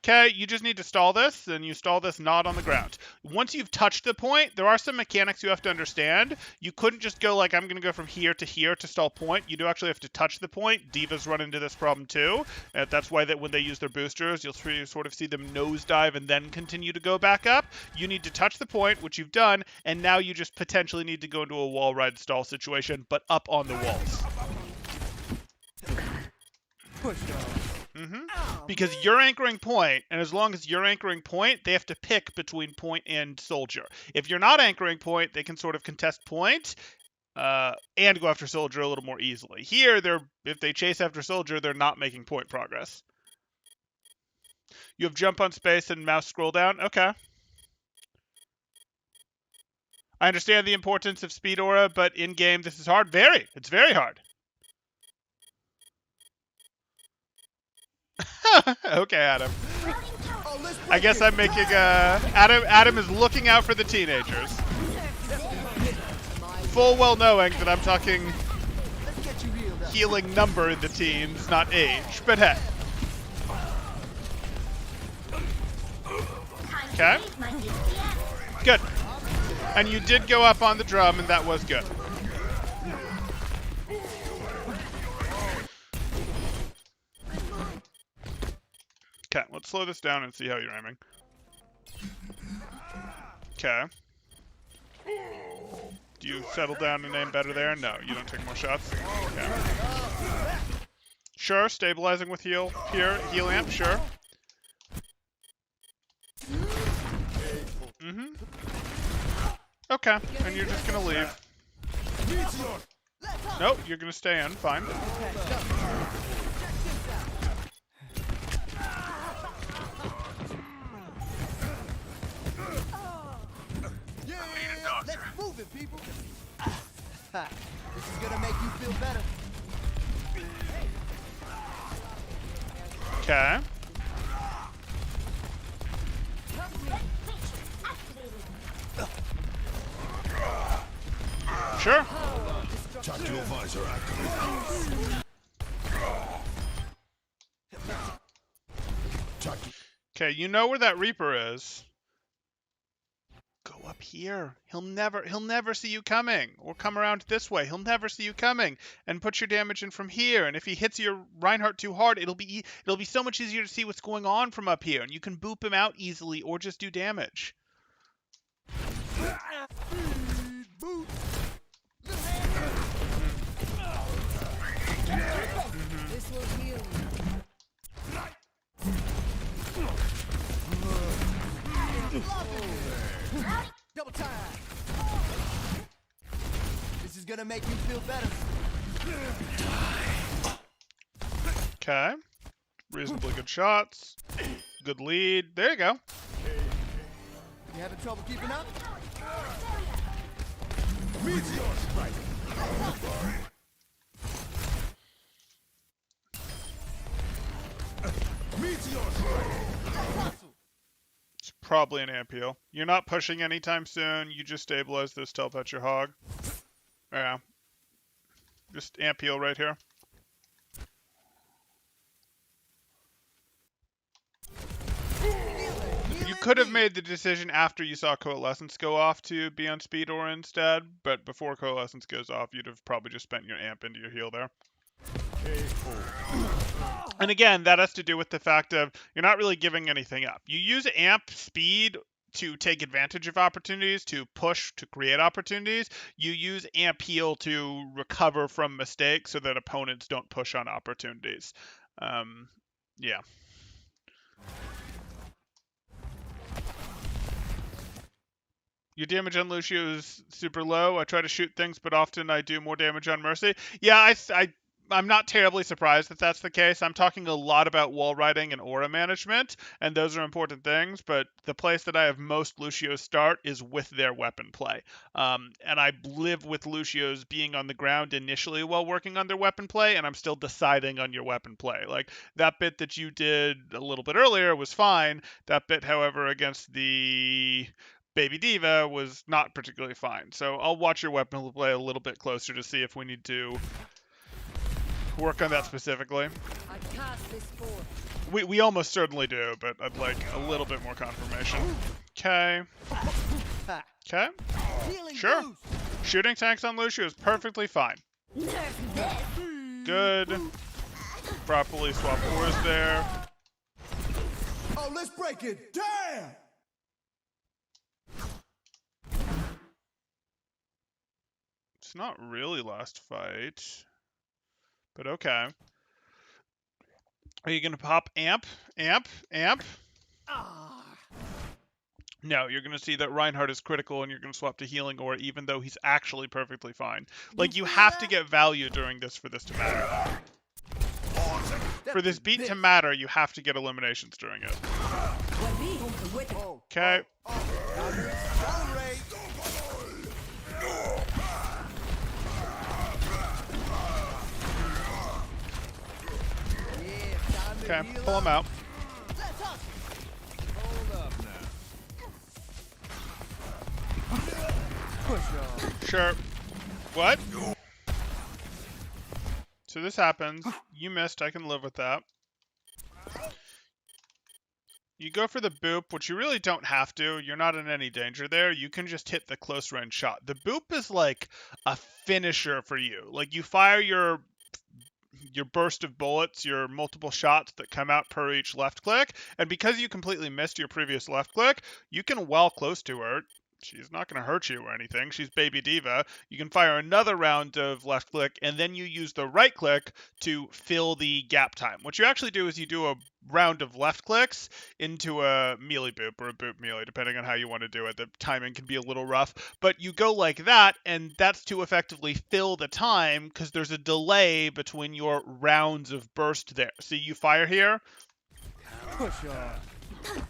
Okay, you just need to stall this, and you stall this not on the ground. Once you've touched the point, there are some mechanics you have to understand. You couldn't just go like, I'm going to go from here to stall point. You do actually have to touch the point. Divas run into this problem too. That's why that when they use their boosters, you'll sort of see them nosedive and then continue to go back up. You need to touch the point, which you've done, and now you just potentially need to go into a wall ride stall situation, but up on the walls. Push off. Because you're anchoring point, and as long as you're anchoring point, they have to pick between point and soldier. If you're not anchoring point, they can sort of contest point and go after soldier a little more easily. Here, if they chase after soldier, they're not making point progress. You have jump on space and mouse scroll down? Okay. I understand the importance of speed aura, but in-game, this is hard. It's very hard. Okay, Adam. I guess I'm making Adam is looking out for the teenagers. Full well knowing that I'm talking healing number in the teens, not age. But hey. Okay. Good. And you did go up on the drum, and that was good. Okay, let's slow this down and see how you're aiming. Okay. Do you settle down and aim better there? No, you don't take more shots. Okay. Sure, stabilizing with heal here, heal amp, sure. Mm-hmm. Okay, and you're just gonna leave. Nope, you're gonna stay in, fine. Let's move it, people. This is gonna make you feel better. Okay. Sure. Tactical visor activated. Okay, you know where that Reaper is. Go up here. He'll never see you coming. Or come around this way. He'll never see you coming. And put your damage in from here. And if he hits your Reinhardt too hard, it'll be so much easier to see what's going on from up here. And you can boop him out easily or just do damage. This will heal you. Double time. This is gonna make you feel better. Okay. Reasonably good shots. Good lead. There you go. You having trouble keeping up? Meteor strike. Meteor strike. It's probably an amp heal. You're not pushing anytime soon. You just stabilize this to help out your hog. Yeah. Just amp heal right here. You could have made the decision after you saw Coalescence go off to be on Speed Aura instead, but before Coalescence goes off, you'd have probably just spent your amp into your heal there. And again, that has to do with the fact of you're not really giving anything up. You use amp speed to take advantage of opportunities, to push, to create opportunities. You use amp heal to recover from mistakes so that opponents don't push on opportunities. Yeah. Your damage on Lucio is super low. I try to shoot things, but often I do more damage on Mercy. Yeah, I'm not terribly surprised that that's the case. I'm talking a lot about wall riding and aura management, and those are important things, but the place that I have most Lucios start is with their weapon play. And I live with Lucios being on the ground initially while working on their weapon play, and I'm still deciding on your weapon play. Like, that bit that you did a little bit earlier was fine. That bit, however, against the Baby Diva was not particularly fine. So I'll watch your weapon play a little bit closer to see if we need to work on that specifically. I cast this forth. We almost certainly do, but I'd like a little bit more confirmation. Okay. Okay. Healing Sure. boost. Shooting tanks on Lucio is perfectly fine. Good. Properly swap ores there. Oh, let's break it. Damn. It's not really last fight, but okay. Are you going to pop amp? Amp? Amp? No, you're going to see that Reinhardt is critical and you're going to swap to healing aura even though he's actually perfectly fine. Like, you have to get value during this for this to matter. For this beat to matter, you have to get eliminations during it. Okay. Okay, pull him out. Hold up now. Push on. Sure. What? So this happens. You missed. I can live with that. You go for the boop, which you really don't have to. You're not in any danger there. You can just hit the close range shot. The boop is like a finisher for you. Like you fire your burst of bullets, your multiple shots that come out per each left click, and because you completely missed your previous left click, you can well close to her. She's not going to hurt you or anything. She's Baby Diva. You can fire another round of left click, and then you use the right click to fill the gap time. What you actually do is you do a round of left clicks into a melee boop or a boop melee, depending on how you want to do it. The timing can be a little rough, but you go like that, and that's to effectively fill the time because there's a delay between your rounds of burst there. See, you fire here. Push on.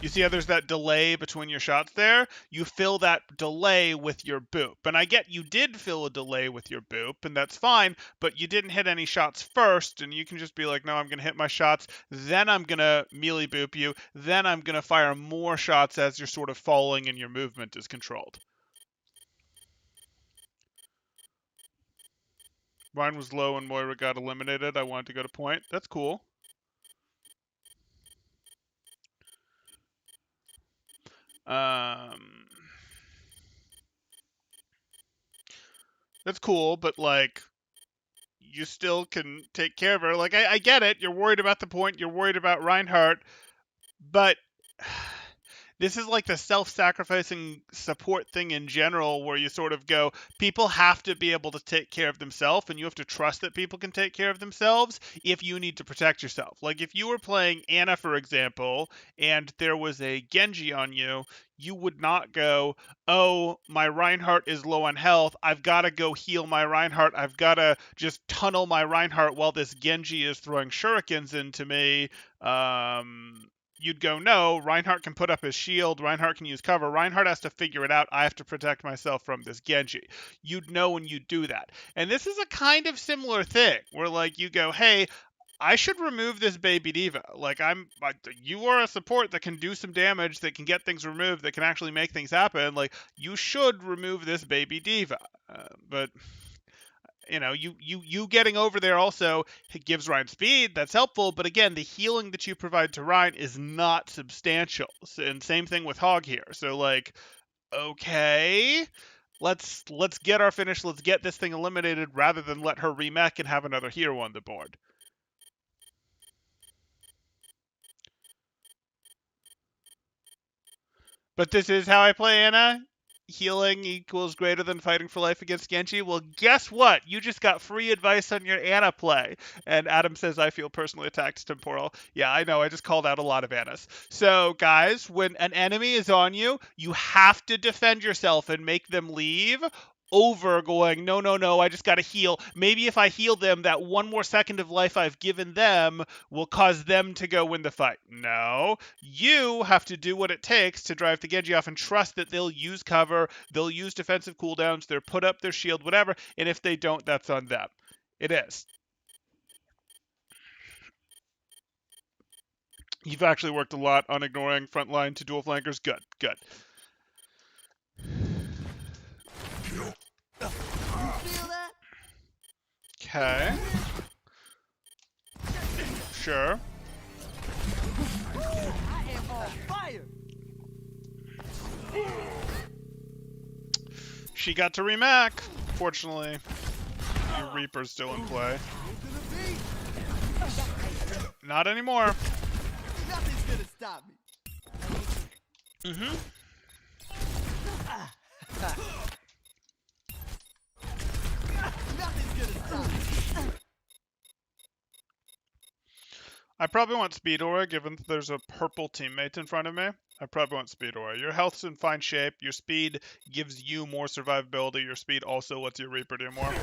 You see how there's that delay between your shots there? You fill that delay with your boop. And I get you did fill a delay with your boop, and that's fine, but you didn't hit any shots first, and you can just be like, no, I'm going to hit my shots, then I'm going to melee boop you, then I'm going to fire more shots as you're sort of falling and your movement is controlled. Mine was low and Moira got eliminated. I wanted to go to point. That's cool. That's cool, but like, you still can take care of her. Like, I get it. You're worried about the point. You're worried about Reinhardt, but this is like the self-sacrificing support thing in general where you sort of go, people have to be able to take care of themselves, and you have to trust that people can take care of themselves if you need to protect yourself. Like if you were playing Anna, for example, and there was a Genji on you, you would not go, oh, my Reinhardt is low on health. I've got to go heal my Reinhardt. I've got to just tunnel my Reinhardt while this Genji is throwing shurikens into me. You'd go, no, Reinhardt can put up his shield, Reinhardt can use cover, Reinhardt has to figure it out, I have to protect myself from this Genji. You'd know when you do that. And this is a kind of similar thing, where like you go, hey, I should remove this Baby Diva. Like you are a support that can do some damage, that can get things removed, that can actually make things happen. Like you should remove this Baby Diva. But you know, you getting over there also gives Ryan speed. That's helpful. But again, the healing that you provide to Ryan is not substantial. And same thing with Hog here. So like, okay, let's get our finish. Let's get this thing eliminated rather than let her remech and have another hero on the board. But this is how I play Anna. Healing equals greater than fighting for life against Genji. Well, guess what? You just got free advice on your Anna play. And Adam says, I feel personally attacked, temporal. Yeah, I know. I just called out a lot of Annas. So, guys, when an enemy is on you, you have to defend yourself and make them leave over going, no, no, no, I just got to heal. Maybe if I heal them, that one more second of life I've given them will cause them to go win the fight. No, you have to do what it takes to drive the Genji off and trust that they'll use cover, they'll use defensive cooldowns, they'll put up their shield, whatever, and if they don't, that's on them. It is. You've actually worked a lot on ignoring frontline to dual flankers. Good, good. Okay. Sure. I am on fire. She got to remake. Fortunately, your Reaper's still in play. Not anymore. Nothing's gonna stop me. Mm-hmm. Nothing's gonna stop me. I probably want Speed Aura, given that there's a purple teammate in front of me. I probably want Speed Aura. Your health's in fine shape. Your speed gives you more survivability. Your speed also lets your Reaper do more.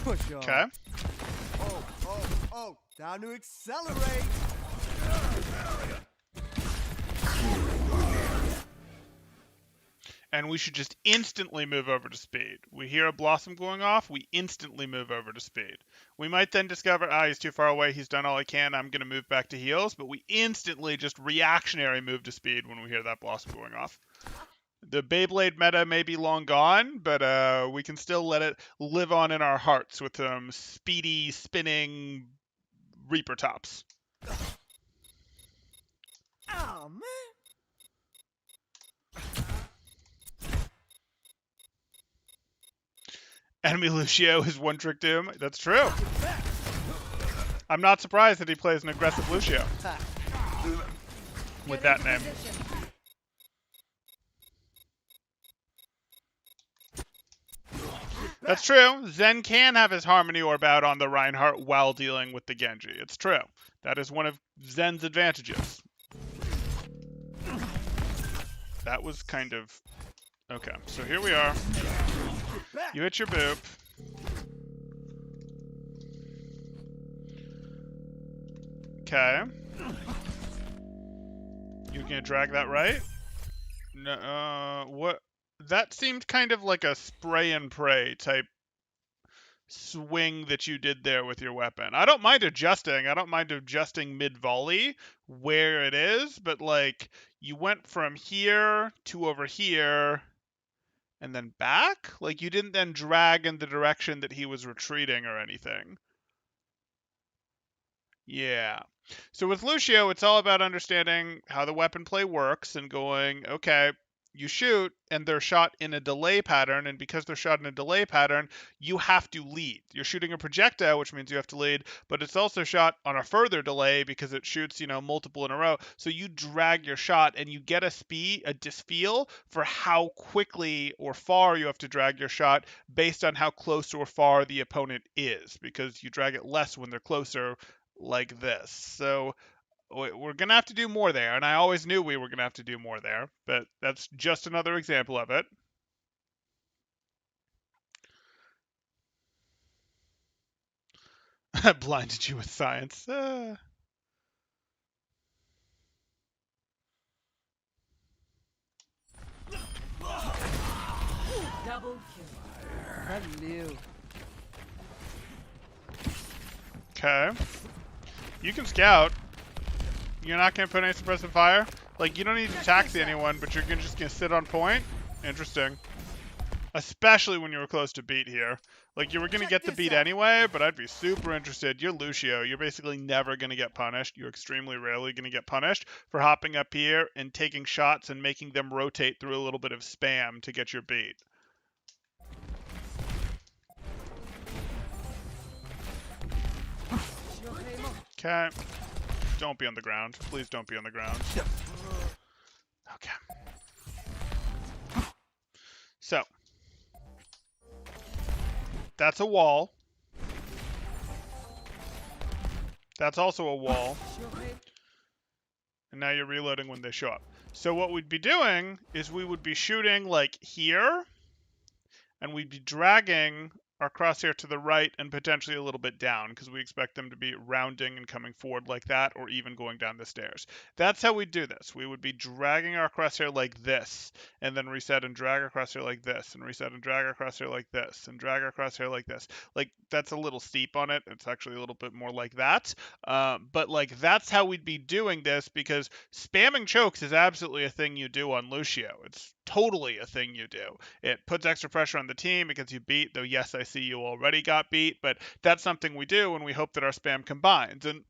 Push on. Okay. Oh, time to accelerate. And we should just instantly move over to speed. We hear a blossom going off, we instantly move over to speed. We might then discover, he's too far away, he's done all he can, I'm going to move back to heals, but we instantly just reactionary move to speed when we hear that blossom going off. The Beyblade meta may be long gone, but we can still let it live on in our hearts with some speedy, spinning Reaper tops. Oh, man. Enemy Lucio is one trick doom. That's true. I'm not surprised that he plays an aggressive Lucio with that name. That's true. Zen can have his Harmony Orb out on the Reinhardt while dealing with the Genji. It's true. That is one of Zen's advantages. That was kind of... Okay, so here we are. You hit your boop. Okay. You gonna drag that right? No, what? That seemed kind of like a spray and pray type swing that you did there with your weapon. I don't mind adjusting. I don't mind adjusting mid-volley where it is, but like you went from here to over here and then back? Like you didn't then drag in the direction that he was retreating or anything. Yeah. So with Lucio, it's all about understanding how the weapon play works and going, okay, you shoot and they're shot in a delay pattern, and because they're shot in a delay pattern, you have to lead. You're shooting a projectile, which means you have to lead, but it's also shot on a further delay because it shoots, multiple in a row. So you drag your shot and you get a feel for how quickly or far you have to drag your shot based on how close or far the opponent is, because you drag it less when they're closer, like this. So we're going to have to do more there, and I always knew we were going to have to do more there, but that's just another example of it. Blinded you with science. Double kill. Hello. Okay. You can scout. You're not going to put any suppressive fire? Like, you don't need to taxi anyone, but you're just going to sit on point? Interesting. Especially when you were close to beat here. Like, you were going to get the beat anyway, but I'd be super interested. You're Lucio. You're basically never going to get punished. You're extremely rarely going to get punished for hopping up here and taking shots and making them rotate through a little bit of spam to get your beat. Okay. Don't be on the ground. Please don't be on the ground. Okay. So. That's a wall. That's also a wall. And now you're reloading when they show up. So what we'd be doing is we would be shooting like here. And we'd be dragging our crosshair to the right and potentially a little bit down because we expect them to be rounding and coming forward like that, or even going down the stairs. That's how we do this. We would be dragging our crosshair like this, and then reset and drag our crosshair like this, and reset and drag our crosshair like this, and drag our crosshair like this. Like, that's a little steep on it. It's actually a little bit more like that. But like, that's how we'd be doing this, because spamming chokes is absolutely a thing you do on Lucio. It's totally a thing you do. It puts extra pressure on the team. It gets you beat, though yes, I see you already got beat, but that's something we do, and we hope that our spam combines. And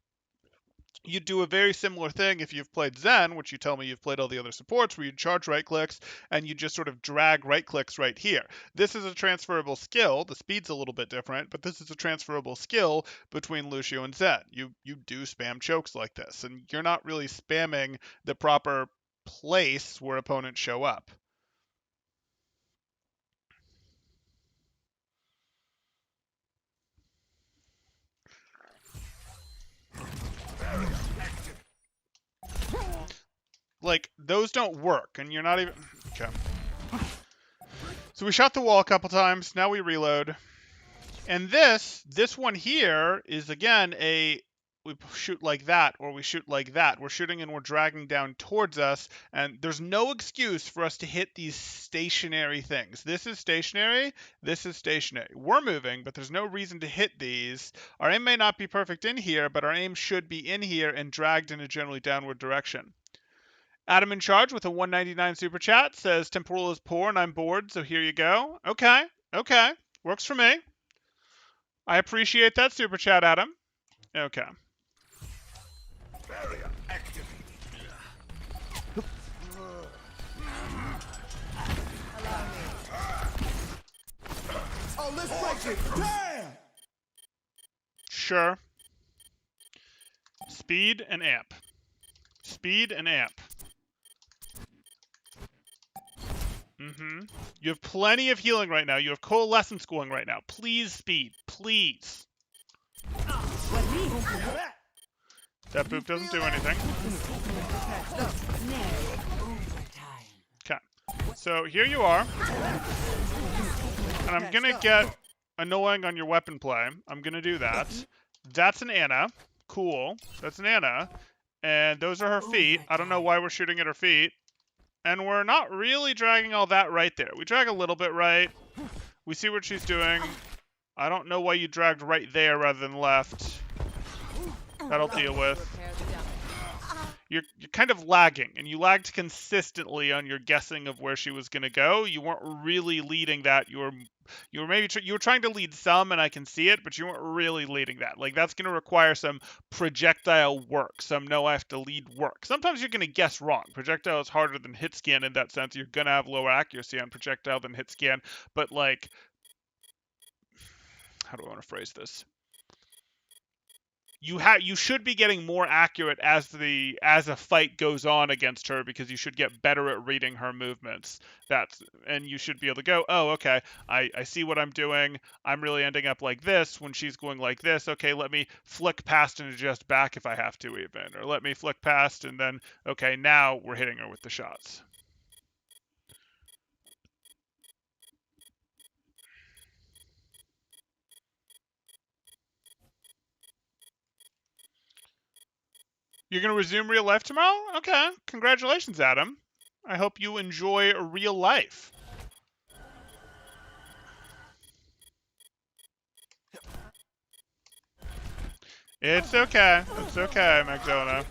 you do a very similar thing if you've played Zen, which you tell me you've played all the other supports, where you charge right clicks and you just sort of drag right clicks right here. This is a transferable skill. The speed's a little bit different, but this is a transferable skill between Lucio and Zen. You do spam chokes like this, and you're not really spamming the proper place where opponents show up. Like, those don't work, and you're not even... Okay. So we shot the wall a couple times. Now we reload. And this one here is, again, we shoot like that, or we shoot like that. We're shooting and we're dragging down towards us, and there's no excuse for us to hit these stationary things. This is stationary, this is stationary. We're moving, but there's no reason to hit these. Our aim may not be perfect in here, but our aim should be in here and dragged in a generally downward direction. Adam in Charge with a 199 super chat says temporal is poor and I'm bored, so here you go. Okay, okay, works for me. I appreciate that super chat, Adam. Okay. Barrier activated. Oh, let's break it. Damn! Sure. Speed and amp. Speed and amp. You have plenty of healing right now. You have coalescence going right now. Please, speed. Please. That boop doesn't do anything. Okay. So here you are. And I'm going to get annoying on your weapon play. I'm going to do that. That's an Anna. Cool. That's an Anna. And those are her feet. I don't know why we're shooting at her feet. And we're not really dragging all that right there. We drag a little bit right. We see what she's doing. I don't know why you dragged right there rather than left. That'll deal with. You're kind of lagging, and you lagged consistently on your guessing of where she was going to go. You weren't really leading that. You were maybe you were trying to lead some, and I can see it, but you weren't really leading that. Like, that's going to require some projectile work, some no I have to lead work. Sometimes you're going to guess wrong. Projectile is harder than hit scan in that sense. You're going to have lower accuracy on projectile than hit scan, but like, how do I want to phrase this? You should be getting more accurate as a fight goes on against her, because you should get better at reading her movements. And you should be able to go, oh, okay, I see what I'm doing. I'm really ending up like this when she's going like this. Okay, let me flick past and adjust back if I have to even. Or let me flick past and then, okay, now we're hitting her with the shots. You're going to resume real life tomorrow? Okay. Congratulations, Adam. I hope you enjoy real life. It's okay. It's okay, McDonough.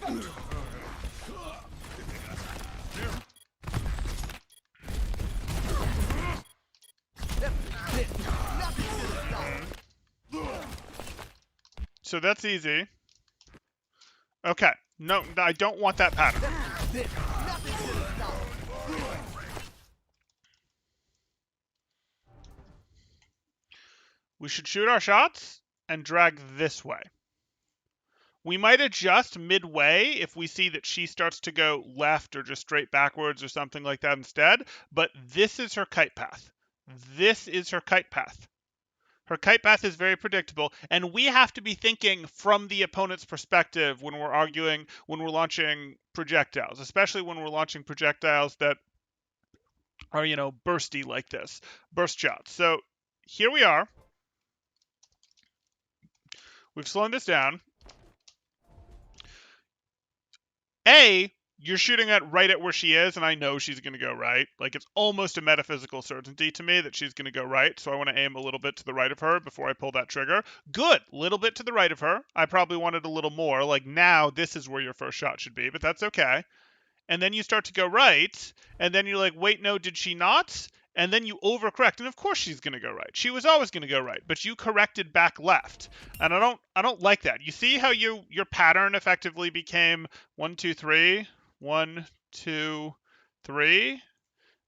So that's easy. Okay. No, I don't want that pattern. We should shoot our shots and drag this way. We might adjust midway if we see that she starts to go left or just straight backwards or something like that instead, but this is her kite path. This is her kite path. Her kite path is very predictable, and we have to be thinking from the opponent's perspective when we're arguing, when we're launching projectiles, especially when we're launching projectiles that are, bursty like this, burst shots. So here we are. We've slowed this down. You're shooting right at where she is, and I know she's going to go right. Like, it's almost a metaphysical certainty to me that she's going to go right, so I want to aim a little bit to the right of her before I pull that trigger. Good! Little bit to the right of her. I probably wanted a little more. Like, now this is where your first shot should be, but that's okay. And then you start to go right, and then you're like, wait, no, did she not? And then you overcorrect, and of course she's going to go right. She was always going to go right, but you corrected back left, and I don't like that. You see how your pattern effectively became 1, 2, 3, 1, 2, 3?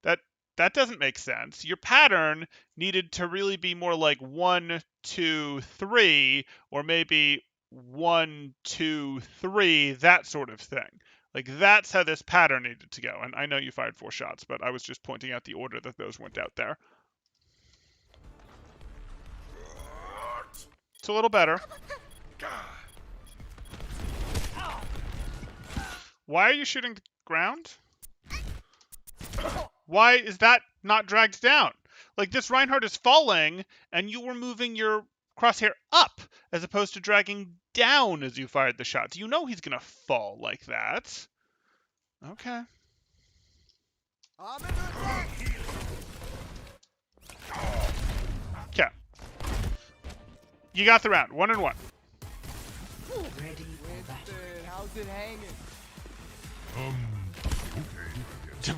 That doesn't make sense. Your pattern needed to really be more like 1, 2, 3, or maybe 1, 2, 3, that sort of thing. Like, that's how this pattern needed to go. And I know you fired 4 shots, but I was just pointing out the order that those went out there. It's a little better. Why are you shooting the ground? Why is that not dragged down? Like, this Reinhardt is falling, and you were moving your crosshair up as opposed to dragging down as you fired the shots. You know he's going to fall like that. Okay. Okay. You got the round. 1 and 1. Winston, how's it hanging?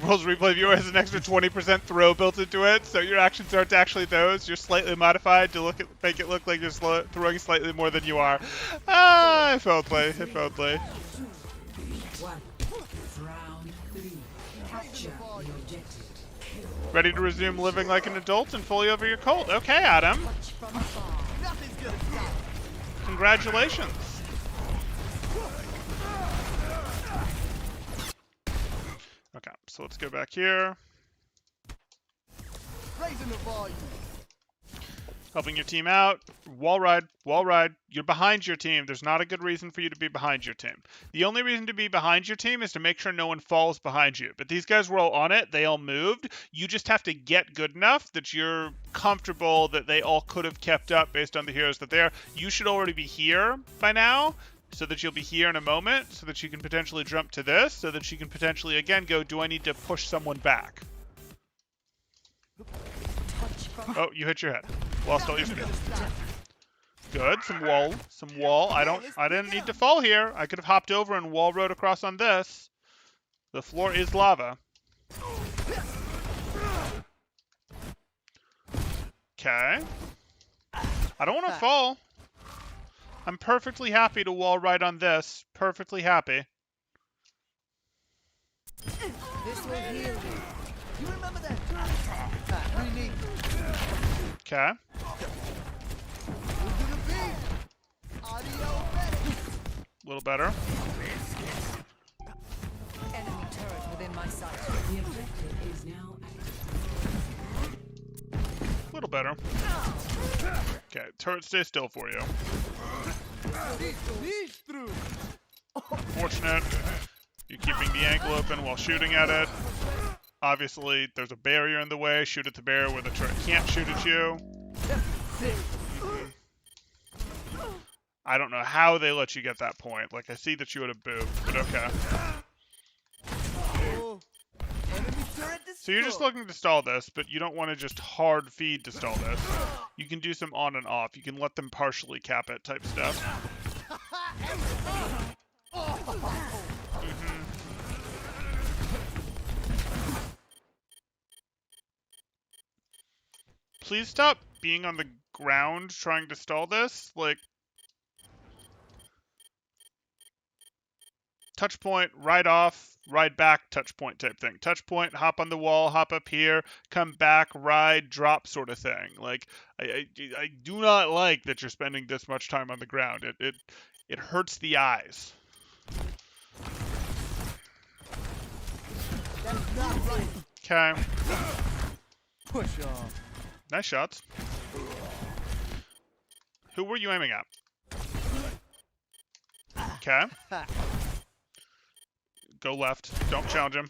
World's Replay Viewer has an extra 20% throw built into it, so your actions aren't actually those. You're slightly modified to make it look like you're throwing slightly more than you are. Ah, fair play. Fair play. 1. Round 3. Capture the objective. Ready to resume living like an adult and fully over your cult. Okay, Adam. Nothing's gonna stop. Congratulations. Okay, so let's go back here. Raising the volume. Helping your team out. Wall ride. You're behind your team. There's not a good reason for you to be behind your team. The only reason to be behind your team is to make sure no one falls behind you. But these guys were all on it. They all moved. You just have to get good enough that you're comfortable that they all could have kept up based on the heroes that they're. You should already be here by now, so that you'll be here in a moment, so that you can potentially jump to this, so that you can potentially, again, go, do I need to push someone back? Oh, you hit your head. Lost all your speed. Good, some wall. I didn't need to fall here. I could have hopped over and wall rode across on this. The floor is lava. Okay. I don't want to fall. I'm perfectly happy to wall ride on this. Perfectly happy. This will heal you. You remember that? Unique. Okay. Move to the beat. Audio ready. A little better. Enemy turret within my sight. The objective is now active. A little better. Okay, turret stay still for you. He's through. Fortunate. You're keeping the angle open while shooting at it. Obviously, there's a barrier in the way. Shoot at the barrier where the turret can't shoot at you. I don't know how they let you get that point. Like, I see that you would have moved, but okay. Oh. Enemy turret So you're just looking to stall this, but you don't want to just hard feed to stall this. You can do some on and off. You can let them partially cap it type stuff. Please stop being on the ground trying to stall this. Like, touch point, ride off, ride back, touch point type thing. Touch point, hop on the wall, hop up here, come back, ride, drop sort of thing. Like, I do not like that you're spending this much time on the ground. It hurts the eyes. That's not right. Okay. Push off. Nice shots. Who were you aiming at? Okay. Go left. Don't challenge him.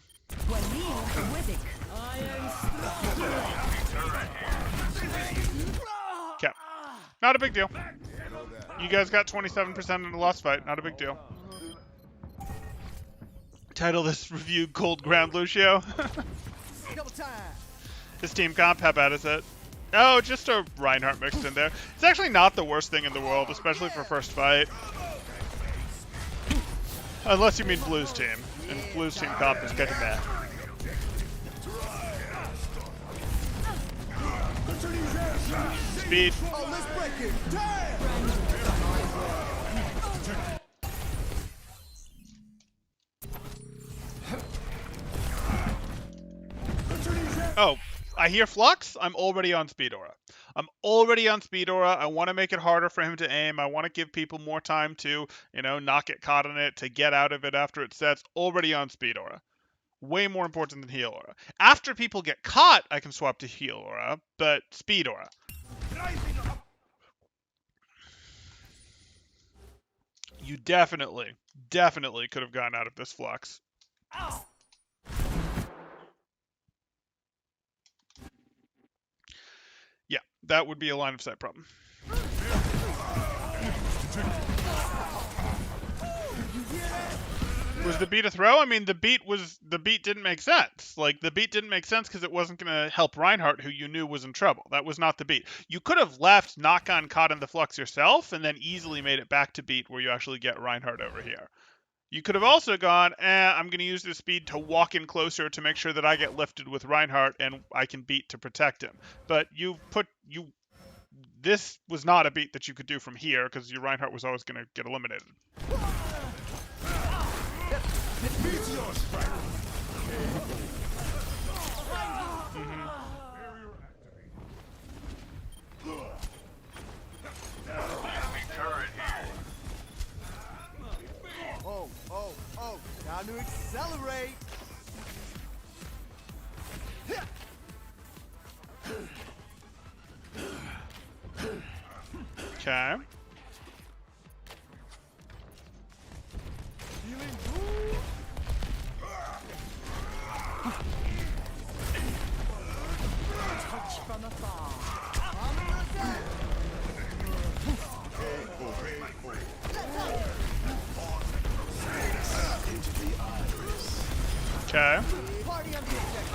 Okay. Not a big deal. You guys got 27% in the lost fight. Not a big deal. Title this review Cold Ground Lucio. Double time. His team comp, how bad is it? Oh, just a Reinhardt mixed in there. It's actually not the worst thing in the world, especially for first fight. Unless you mean Blue's team. And Blue's team comp is kind of meh. Speed. Oh, let's break it. Damn. Oh, I hear Flux. I'm already on Speed Aura. I'm already on Speed Aura. I want to make it harder for him to aim. I want to give people more time to, not get caught in it, to get out of it after it sets. Already on Speed Aura. Way more important than Heal Aura. After people get caught, I can swap to Heal Aura, but Speed Aura. You definitely could have gotten out of this Flux. Yeah, that would be a line of sight problem. Was the beat a throw? I mean, the beat didn't make sense. Like, the beat didn't make sense because it wasn't going to help Reinhardt, who you knew was in trouble. That was not the beat. You could have left, not gotten caught in the Flux yourself, and then easily made it back to beat where you actually get Reinhardt over here. You could have also gone, I'm going to use this speed to walk in closer to make sure that I get lifted with Reinhardt and I can beat to protect him. But this was not a beat that you could do from here because your Reinhardt was always going to get eliminated. Meteor strike. Oh, time to accelerate. Okay. Feeling good. Touch from afar. Under attack. Okay. Party on the objective.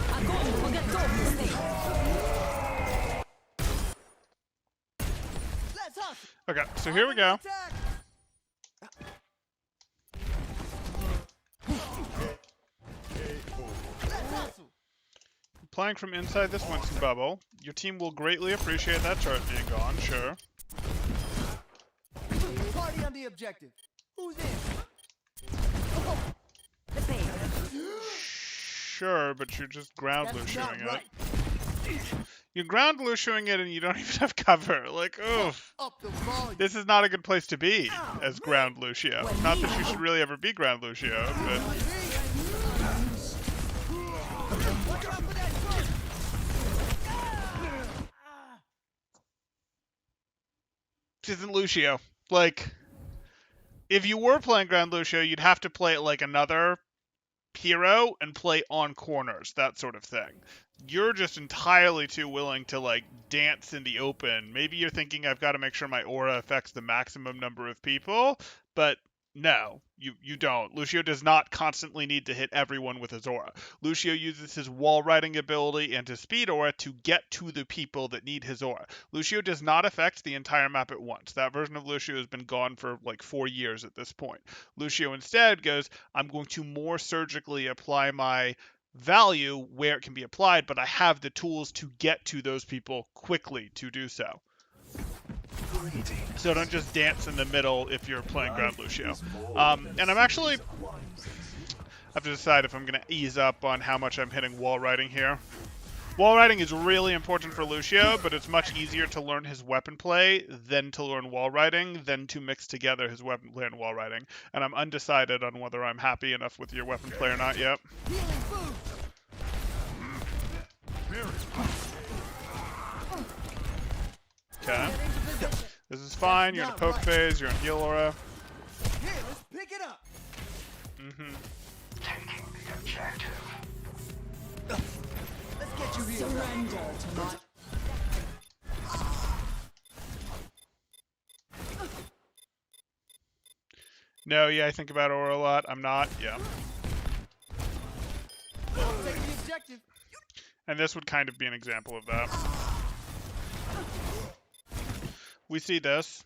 Let's hustle. Okay, so here we go. Attack. Let's hustle. Playing from inside this Winston bubble. Your team will greatly appreciate that turret being gone, sure. Party on the objective. Who's in? Sure, but you're just ground That's Lucioing not right. it. You're ground Lucioing it and you don't even have cover. Like, oof. Up the volume. This is not a good place to be as ground Lucio. Not that you should really ever be ground Lucio, but Watch out for that truck. this isn't Lucio. Like, if you were playing ground Lucio, you'd have to play it like another hero and play on corners, that sort of thing. You're just entirely too willing to like dance in the open. Maybe you're thinking I've got to make sure my aura affects the maximum number of people, but no, you don't. Lucio does not constantly need to hit everyone with his aura. Lucio uses his wall riding ability and his speed aura to get to the people that need his aura. Lucio does not affect the entire map at once. That version of Lucio has been gone for like 4 years at this point. Lucio instead goes, I'm going to more surgically apply my value where it can be applied, but I have the tools to get to those people quickly to do so. So don't just dance in the middle if you're playing ground Lucio. And I'm actually have to decide if I'm going to ease up on how much I'm hitting wall riding here. Wall riding is really important for Lucio, but it's much easier to learn his weapon play than to learn wall riding, than to mix together his weapon play and wall riding. And I'm undecided on whether I'm happy enough with your weapon play or not yet. Healing boost. Okay. This is fine. You're in a poke phase. You're in heal aura. Here, let's pick it up. Taking the objective. Let's get you healed. Surrender to my... No, yeah, I think about aura a lot. I'm not. Yeah. I'll take the objective. And this would kind of be an example of that. We see this.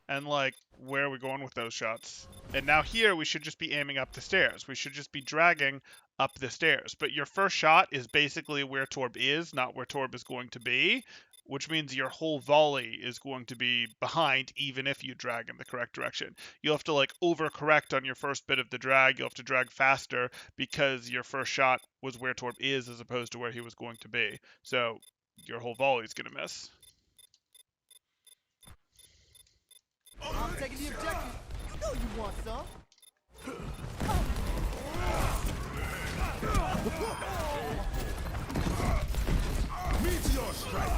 And, like, where are we going with those shots? And now here, we should just be aiming up the stairs. We should just be dragging up the stairs. But your first shot is basically where Torb is, not where Torb is going to be, which means your whole volley is going to be behind, even if you drag in the correct direction. You'll have to, like, overcorrect on your first bit of the drag. You'll have to drag faster because your first shot was where Torb is as opposed to where he was going to be. So your whole volley is going to miss. I'm taking the objective. You know you want some. Meteor strike.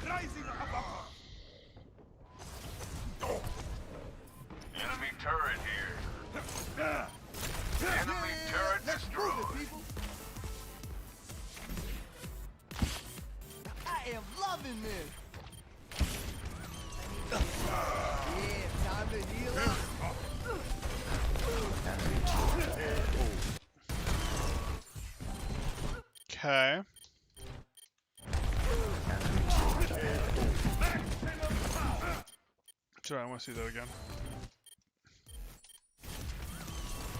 Rising above. Enemy turret here. Enemy turret Let's destroyed. move it, people. I am loving this. Yeah, time to heal up. Okay. Sorry, I want to see that again.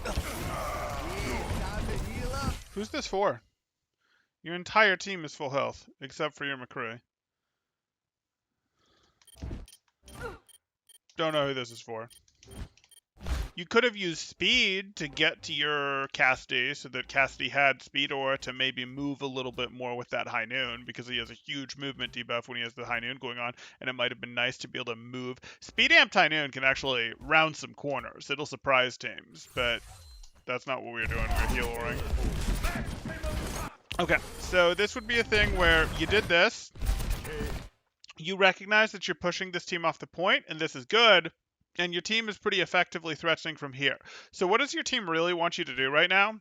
Time to heal up. Who's this for? Your entire team is full health, except for your McCree. Don't know who this is for. You could have used speed to get to your Cassidy so that Cassidy had speed aura to maybe move a little bit more with that high noon because he has a huge movement debuff when he has the high noon going on, and it might have been nice to be able to move. Speed amped high noon can actually round some corners. It'll surprise teams, but that's not what we were doing. We were heal oraing. Okay, so this would be a thing where you did this. You recognize that you're pushing this team off the point, and this is good. And your team is pretty effectively threatening from here. So what does your team really want you to do right now?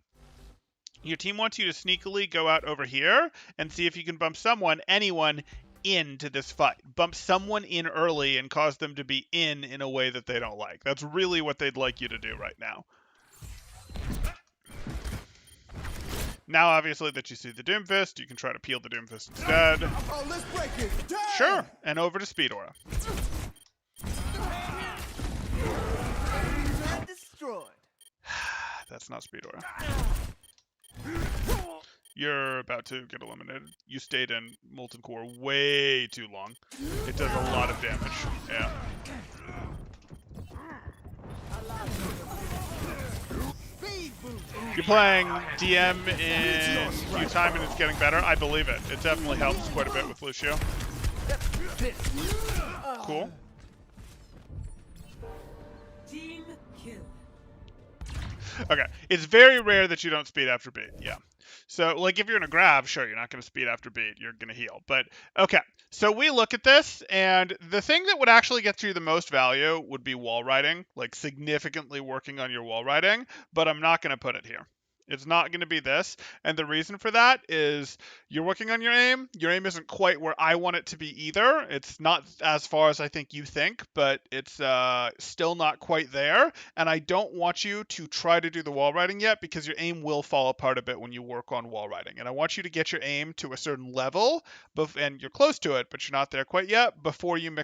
Your team wants you to sneakily go out over here and see if you can bump anyone into this fight. Bump someone in early and cause them to be in a way that they don't like. That's really what they'd like you to do right now. Now, obviously, that you see the Doomfist, you can try to peel the Doomfist instead. Oh, let's break it. Damn! Sure, and over to Speed Aura. And destroyed. That's not Speed Aura. You're about to get eliminated. You stayed in Molten Core way too long. It does a lot of damage. Yeah. Speed boost. You're playing DM in Q time and it's getting better. I believe it. It definitely helps quite a bit with Lucio. Cool. Team kill. Okay. It's very rare that you don't speed after beat. Yeah. So, like, if you're in a grab, sure, you're not going to speed after beat. You're going to heal. But, okay. So we look at this, and the thing that would actually get you the most value would be wall riding, like significantly working on your wall riding, but I'm not going to put it here. It's not going to be this. And the reason for that is you're working on your aim. Your aim isn't quite where I want it to be either. It's not as far as I think you think, but it's still not quite there. And I don't want you to try to do the wall riding yet because your aim will fall apart a bit when you work on wall riding. And I want you to get your aim to a certain level, and you're close to it, but you're not there quite yet, before you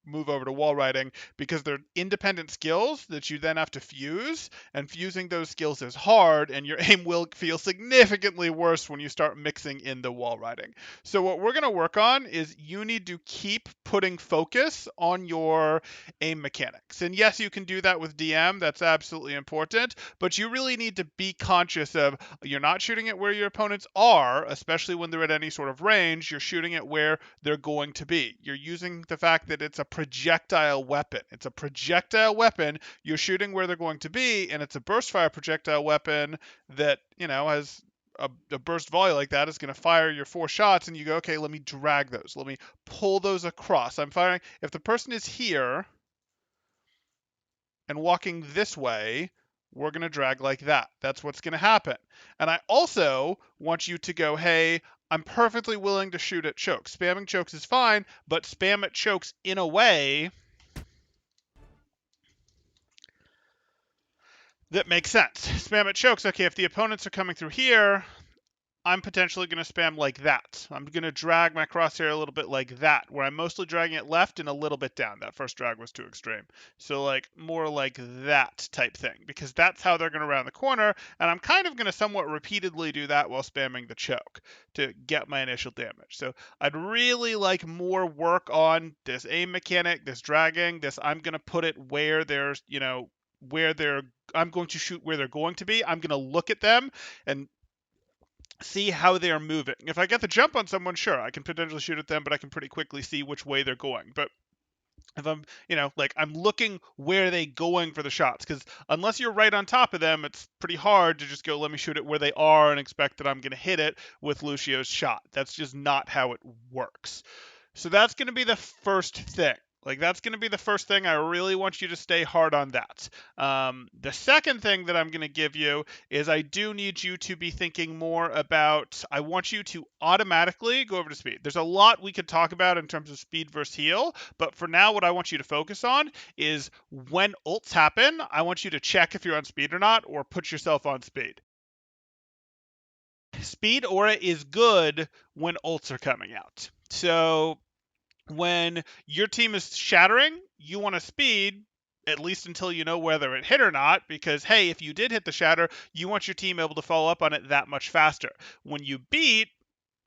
move over to wall riding, because they're independent skills that you then have to fuse, and fusing those skills is hard, and your aim will feel significantly worse when you start mixing in the wall riding. So what we're going to work on is you need to keep putting focus on your aim mechanics. And yes, you can do that with DM. That's absolutely important. But you really need to be conscious of you're not shooting at where your opponents are, especially when they're at any sort of range. You're shooting at where they're going to be. You're using the fact that it's a projectile weapon. It's a projectile weapon. You're shooting where they're going to be, and it's a burst fire projectile weapon that, has a burst volley like that is going to fire your 4 shots, and you go, okay, let me drag those. Let me pull those across. I'm firing. If the person is here and walking this way, we're going to drag like that. That's what's going to happen. And I also want you to go, hey, I'm perfectly willing to shoot at chokes. Spamming chokes is fine, but spam at chokes in a way that makes sense. Spam at chokes. Okay, if the opponents are coming through here, I'm potentially going to spam like that. I'm going to drag my crosshair a little bit like that, where I'm mostly dragging it left and a little bit down. That first drag was too extreme. So like more like that type thing, because that's how they're going to round the corner. And I'm kind of going to somewhat repeatedly do that while spamming the choke to get my initial damage. So I'd really like more work on this aim mechanic, this dragging, this I'm going to put it where there's, I'm going to shoot where they're going to be. I'm going to look at them and see how they are moving. If I get the jump on someone, sure, I can potentially shoot at them, but I can pretty quickly see which way they're going. But if I'm, I'm looking where they going for the shots, because unless you're right on top of them, it's pretty hard to just go, let me shoot it where they are and expect that I'm going to hit it with Lucio's shot. That's just not how it works. So that's going to be the first thing. That's going to be the first thing. I really want you to stay hard on that. The second thing that I'm going to give you is I do need you to be thinking more about, I want you to automatically go over to speed. There's a lot we could talk about in terms of speed versus heal, but for now, what I want you to focus on is when ults happen, I want you to check if you're on speed or not, or put yourself on speed. Speed aura is good when ults are coming out. So when your team is shattering, you want to speed, at least until you know whether it hit or not, because hey, if you did hit the shatter, you want your team able to follow up on it that much faster. When you beat,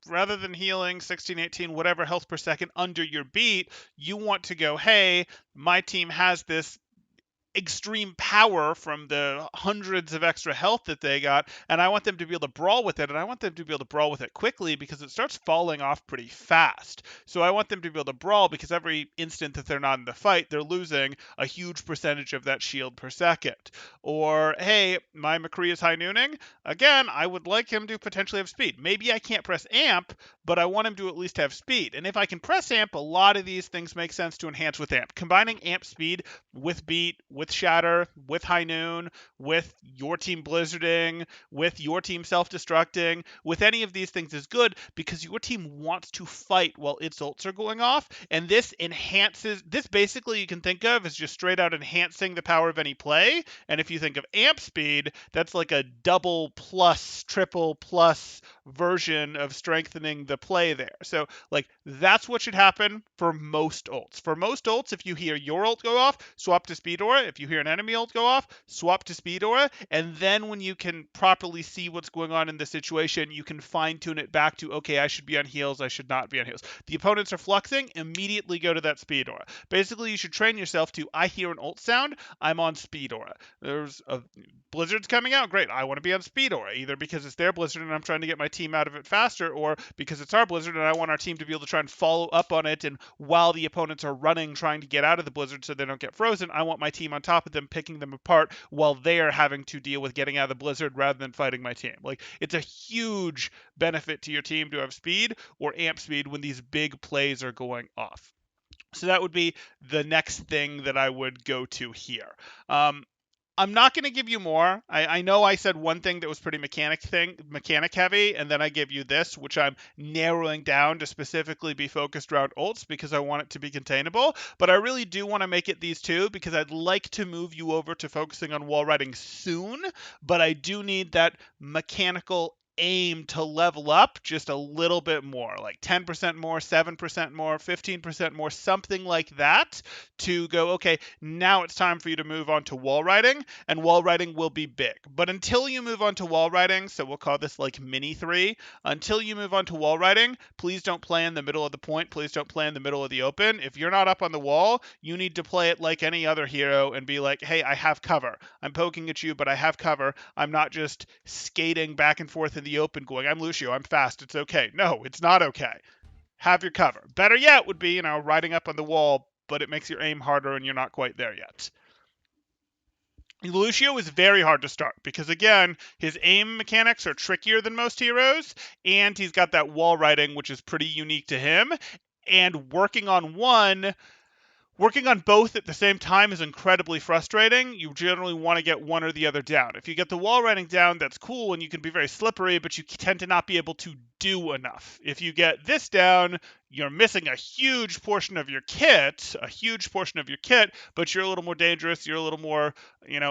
rather than healing 16, 18, whatever health per second under your beat, you want to go, hey, my team has this extreme power from the hundreds of extra health that they got, and I want them to be able to brawl with it, and I want them to be able to brawl with it quickly because it starts falling off pretty fast. So I want them to be able to brawl because every instant that they're not in the fight, they're losing a huge percentage of that shield per second. Or, hey, my McCree is high nooning. Again, I would like him to potentially have speed. Maybe I can't press amp, but I want him to at least have speed. And if I can press amp, a lot of these things make sense to enhance with amp. Combining amp speed with beat, with shatter, with high noon, with your team blizzarding, with your team self-destructing, with any of these things is good because your team wants to fight while its ults are going off, and this enhances, this basically you can think of as just straight out enhancing the power of any play. And if you think of amp speed, that's like a double plus, triple plus version of strengthening the play there. So like that's what should happen for most ults. For most ults, if you hear your ult go off, swap to speed aura. If you hear an enemy ult go off, swap to speed aura. And then when you can properly see what's going on in the situation, you can fine tune it back to, okay, I should be on heals, I should not be on heals. The opponents are fluxing, immediately go to that speed aura. Basically, you should train yourself to, I hear an ult sound, I'm on speed aura. There's a Blizzard's coming out, great, I want to be on speed aura, either because it's their Blizzard and I'm trying to get my team out of it faster, or because it's our Blizzard and I want our team to be able to try and follow up on it, and while the opponents are running trying to get out of the Blizzard so they don't get frozen, I want my team on top of them, picking them apart while they're having to deal with getting out of the Blizzard rather than fighting my team. Like, it's a huge benefit to your team to have speed or amp speed when these big plays are going off. So that would be the next thing that I would go to here. I'm not going to give you more. I know I said one thing that was pretty mechanic heavy, and then I give you this, which I'm narrowing down to specifically be focused around ults because I want it to be containable. But I really do want to make it these two because I'd like to move you over to focusing on wall riding soon, but I do need that mechanical aim to level up just a little bit more, like 10% more, 7% more, 15% more, something like that, to go, okay, now it's time for you to move on to wall riding, and wall riding will be big. But until you move on to wall riding, so we'll call this like mini 3, until you move on to wall riding, please don't play in the middle of the point, please don't play in the middle of the open. If you're not up on the wall, you need to play it like any other hero and be like, hey, I have cover. I'm poking at you, but I have cover. I'm not just skating back and forth in the open going, I'm Lucio, I'm fast, it's okay. No, it's not okay. Have your cover. Better yet would be, riding up on the wall, but it makes your aim harder and you're not quite there yet. Lucio is very hard to start because, again, his aim mechanics are trickier than most heroes, and he's got that wall riding, which is pretty unique to him, and working on both at the same time is incredibly frustrating. You generally want to get one or the other down. If you get the wall riding down, that's cool and you can be very slippery, but you tend to not be able to do enough. If you get this down, you're missing a huge portion of your kit, but you're a little more dangerous, you're a little more,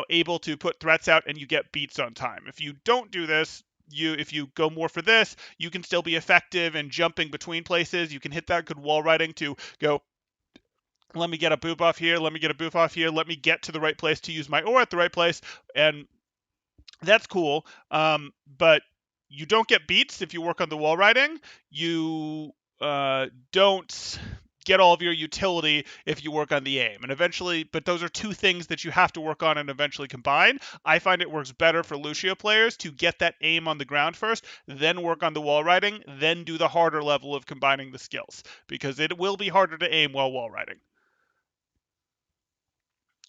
able to put threats out and you get beats on time. If you don't do this, if you go more for this, you can still be effective in jumping between places. You can hit that good wall riding to go, let me get a boop off here, let me get a boof off here, let me get to the right place to use my aura at the right place, and that's cool. But you don't get beats if you work on the wall riding. You don't get all of your utility if you work on the aim. And eventually, but those are two things that you have to work on and eventually combine. I find it works better for Lucio players to get that aim on the ground first, then work on the wall riding, then do the harder level of combining the skills, because it will be harder to aim while wall riding.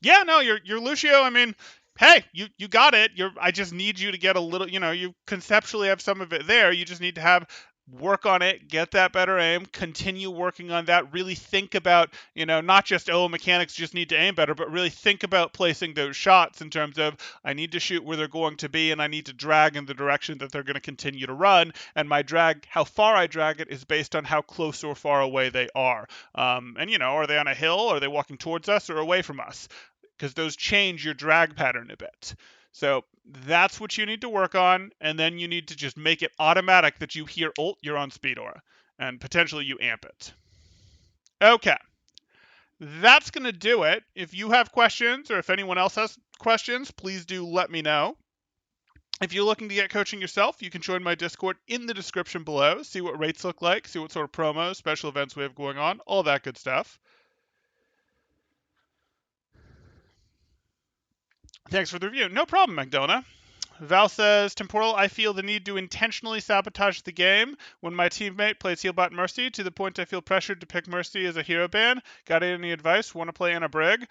Yeah, no, you're Lucio. I mean, hey, you got it. I just need you to get a little, you conceptually have some of it there. You just need to work on it, get that better aim, continue working on that, really think about, not just, mechanics just need to aim better, but really think about placing those shots in terms of, I need to shoot where they're going to be and I need to drag in the direction that they're going to continue to run. And my drag, how far I drag it is based on how close or far away they are. And, are they on a hill? Are they walking towards us or away from us? Because those change your drag pattern a bit. So that's what you need to work on, and then you need to just make it automatic that you hear ult, you're on speed aura, and potentially you amp it. Okay. that's going to do it. If you have questions or if anyone else has questions, please do let me know. If you're looking to get coaching yourself, you can join my Discord in the description below, see what rates look like, see what sort of promos, special events we have going on, all that good stuff. Thanks for the review. No problem, Magdona. Val says, Temporal, I feel the need to intentionally sabotage the game when my teammate plays Healbot Mercy to the point I feel pressured to pick Mercy as a hero ban. Got any advice? Want to play Anna Brig?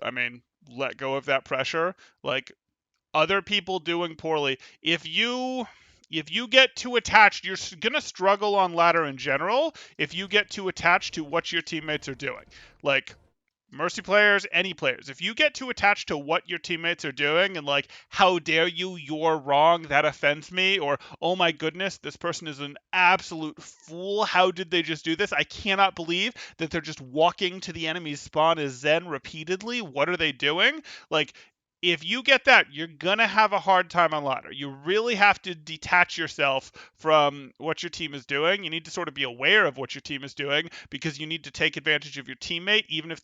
I mean, let go of that pressure. Like, other people doing poorly. If you get too attached, you're gonna struggle on ladder in general if you get too attached to what your teammates are doing. Like, Mercy players, any players, if you get too attached to what your teammates are doing and like, how dare you, you're wrong, that offends me, or oh my goodness, this person is an absolute fool, how did they just do this? I cannot believe that they're just walking to the enemy's spawn as Zen repeatedly. What are they doing? Like, if you get that, you're going to have a hard time on ladder. You really have to detach yourself from what your team is doing. You need to sort of be aware of what your team is doing because you need to take advantage of your teammate, even if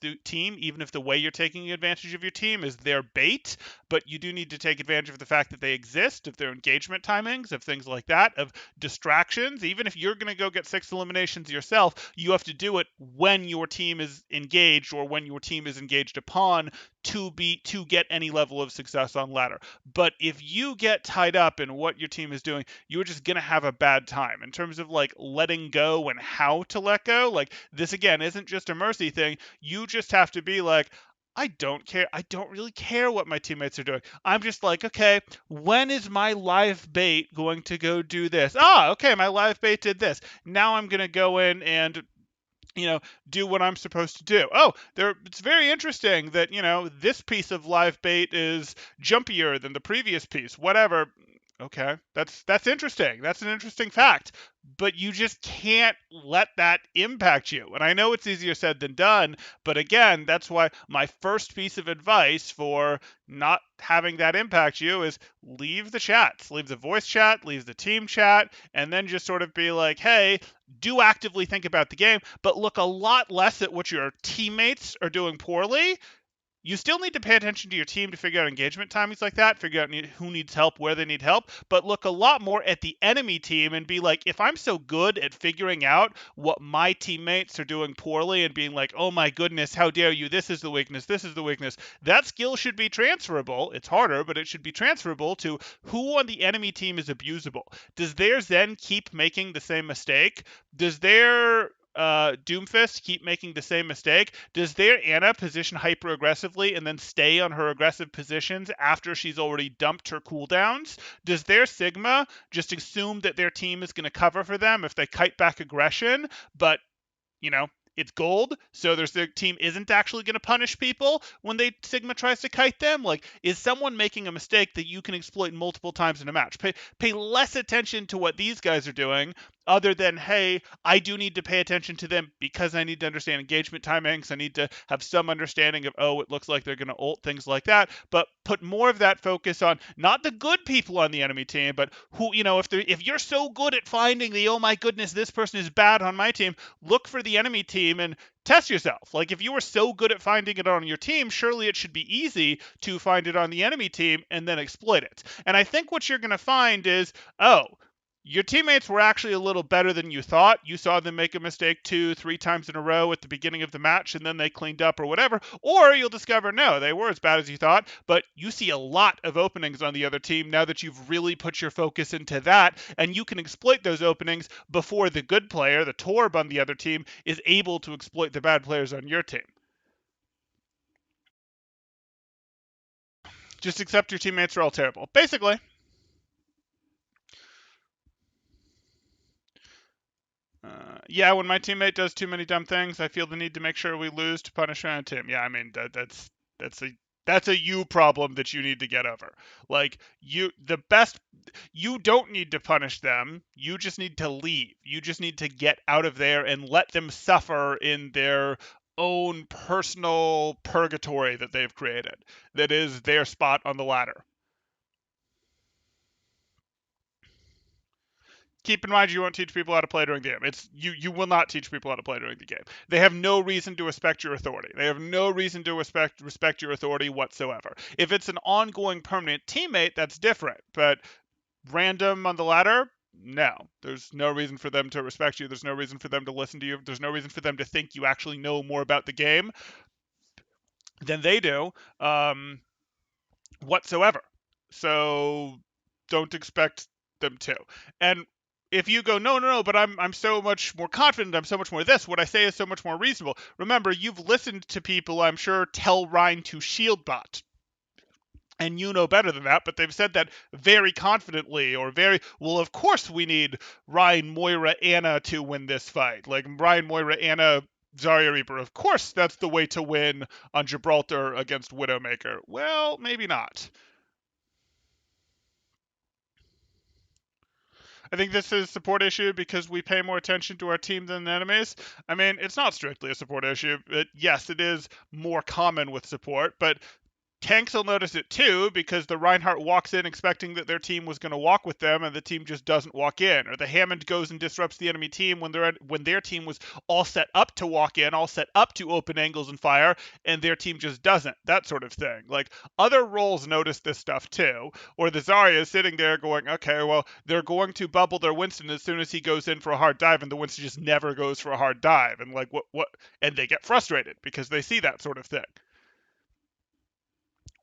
the way you're taking advantage of your team is their bait. But you do need to take advantage of the fact that they exist, of their engagement timings, of things like that, of distractions. Even if you're going to go get 6 eliminations yourself, you have to do it when your team is engaged or when your team is engaged upon to get any level of success on ladder. But if you get tied up in what your team is doing, you're just going to have a bad time. In terms of like letting go and how to let go, like this again isn't just a Mercy thing. You just have to be like, I don't care. I don't really care what my teammates are doing. I'm just like, okay, when is my live bait going to go do this? Okay, my live bait did this. Now I'm going to go in and do what I'm supposed to do. It's very interesting that, this piece of live bait is jumpier than the previous piece. Whatever. Okay, that's interesting. That's an interesting fact. But you just can't let that impact you. And I know it's easier said than done, but again, that's why my first piece of advice for not having that impact you is leave the chats, leave the voice chat, leave the team chat, and then just sort of be like, hey, do actively think about the game, but look a lot less at what your teammates are doing poorly. You still need to pay attention to your team to figure out engagement timings like that, figure out who needs help, where they need help, but look a lot more at the enemy team and be like, if I'm so good at figuring out what my teammates are doing poorly and being like, oh my goodness, how dare you, this is the weakness, that skill should be transferable. It's harder, but it should be transferable to who on the enemy team is abusable. Does their Zen keep making the same mistake? Does their Doomfist keep making the same mistake? Does their Anna position hyper aggressively and then stay on her aggressive positions after she's already dumped her cooldowns? Does their Sigma just assume that their team is going to cover for them if they kite back aggression, but it's gold, so their team isn't actually going to punish people when Sigma tries to kite them? Like, is someone making a mistake that you can exploit multiple times in a match? Pay less attention to what these guys are doing, other than, hey, I do need to pay attention to them because I need to understand engagement timings. I need to have some understanding of, it looks like they're going to ult, things like that. But put more of that focus on not the good people on the enemy team, but who, if you're so good at finding the, oh my goodness, this person is bad on my team, look for the enemy team and test yourself. Like, if you were so good at finding it on your team, surely it should be easy to find it on the enemy team and then exploit it. And I think what you're going to find is, your teammates were actually a little better than you thought. You saw them make a mistake 2-3 times in a row at the beginning of the match, and then they cleaned up or whatever. Or you'll discover, no, they were as bad as you thought, but you see a lot of openings on the other team now that you've really put your focus into that, and you can exploit those openings before the good player, the Torb on the other team, is able to exploit the bad players on your team. Just accept your teammates are all terrible. Basically. Yeah, when my teammate does too many dumb things, I feel the need to make sure we lose to punish my own team. Yeah, I mean that's a you problem that you need to get over. Like, you don't need to punish them. You just need to leave. You just need to get out of there and let them suffer in their own personal purgatory that they've created. That is their spot on the ladder. Keep in mind, you won't teach people how to play during the game. You will not teach people how to play during the game. They have no reason to respect your authority. They have no reason to respect your authority whatsoever. If it's an ongoing permanent teammate, that's different. But random on the ladder, no. There's no reason for them to respect you. There's no reason for them to listen to you. There's no reason for them to think you actually know more about the game than they do, whatsoever. So don't expect them to. And if you go, no, but I'm so much more confident, I'm so much more this, what I say is so much more reasonable. Remember, you've listened to people, I'm sure, tell Ryan to shield bot. And you know better than that, but they've said that very confidently, or very, well, of course we need Ryan, Moira, Anna to win this fight. Like, Ryan, Moira, Anna, Zarya Reaper. Of course that's the way to win on Gibraltar against Widowmaker. Well, maybe not. I think this is a support issue because we pay more attention to our team than the enemies. I mean, it's not strictly a support issue. Yes, it is more common with support, but tanks will notice it too because the Reinhardt walks in expecting that their team was going to walk with them and the team just doesn't walk in. Or the Hammond goes and disrupts the enemy team when their team was all set up to walk in, all set up to open angles and fire, and their team just doesn't. That sort of thing. Like, other roles notice this stuff too. Or the Zarya is sitting there going, okay, well, they're going to bubble their Winston as soon as he goes in for a hard dive, and the Winston just never goes for a hard dive. And like, what? And they get frustrated because they see that sort of thing.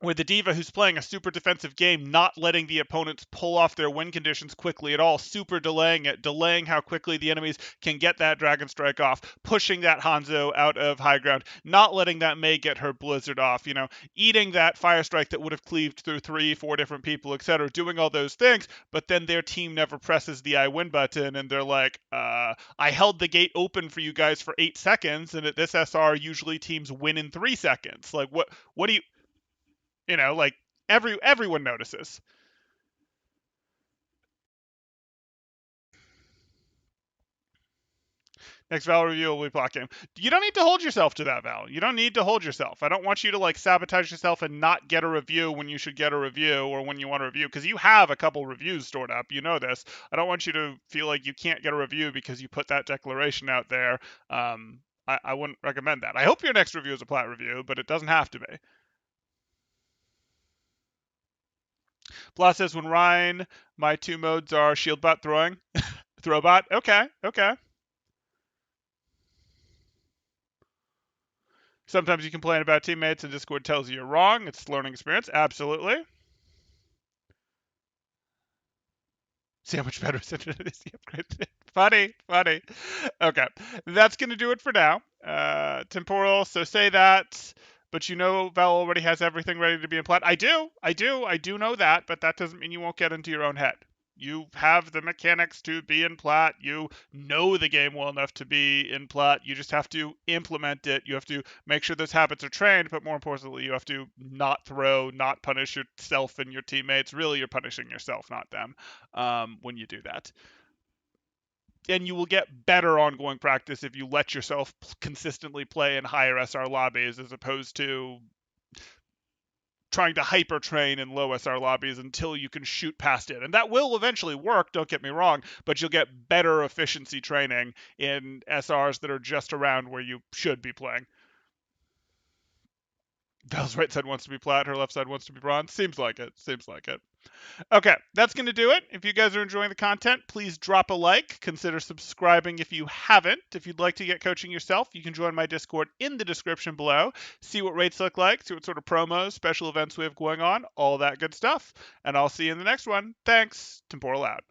With the D.Va who's playing a super defensive game, not letting the opponents pull off their win conditions quickly at all, super delaying it, delaying how quickly the enemies can get that Dragon Strike off, pushing that Hanzo out of high ground, not letting that Mei get her Blizzard off, eating that Fire Strike that would have cleaved through 3-4 different people, etc., doing all those things, but then their team never presses the I win button, and they're like, I held the gate open for you guys for 8 seconds, and at this SR, usually teams win in 3 seconds. Like, what do you... like everyone notices. Next Val review will be plot game. You don't need to hold yourself to that, Val. You don't need to hold yourself. I don't want you to like sabotage yourself and not get a review when you should get a review or when you want a review, because you have a couple reviews stored up. You know this. I don't want you to feel like you can't get a review because you put that declaration out there. I wouldn't recommend that. I hope your next review is a plat review, but it doesn't have to be. Blah says, when Ryan, my 2 modes are shield bot throwing. Throwbot? Okay. Sometimes you complain about teammates and Discord tells you you're wrong. It's a learning experience. Absolutely. See how much better is the upgrade. Funny. Okay. That's going to do it for now. Temporal, so say that. But Val already has everything ready to be in plat. I do know that, but that doesn't mean you won't get into your own head. You have the mechanics to be in plat. You know the game well enough to be in plat. You just have to implement it. You have to make sure those habits are trained, but more importantly, you have to not throw, not punish yourself and your teammates. Really, you're punishing yourself, not them, when you do that. And you will get better ongoing practice if you let yourself consistently play in higher SR lobbies as opposed to trying to hyper train in low SR lobbies until you can shoot past it. And that will eventually work, don't get me wrong, but you'll get better efficiency training in SRs that are just around where you should be playing. Val's right side wants to be plat, her left side wants to be bronze. Seems like it. Okay, that's going to do it. If you guys are enjoying the content, please drop a like. Consider subscribing if you haven't. If you'd like to get coaching yourself, you can join my Discord in the description below. See what rates look like, see what sort of promos, special events we have going on, all that good stuff. And I'll see you in the next one. Thanks. Temporal out.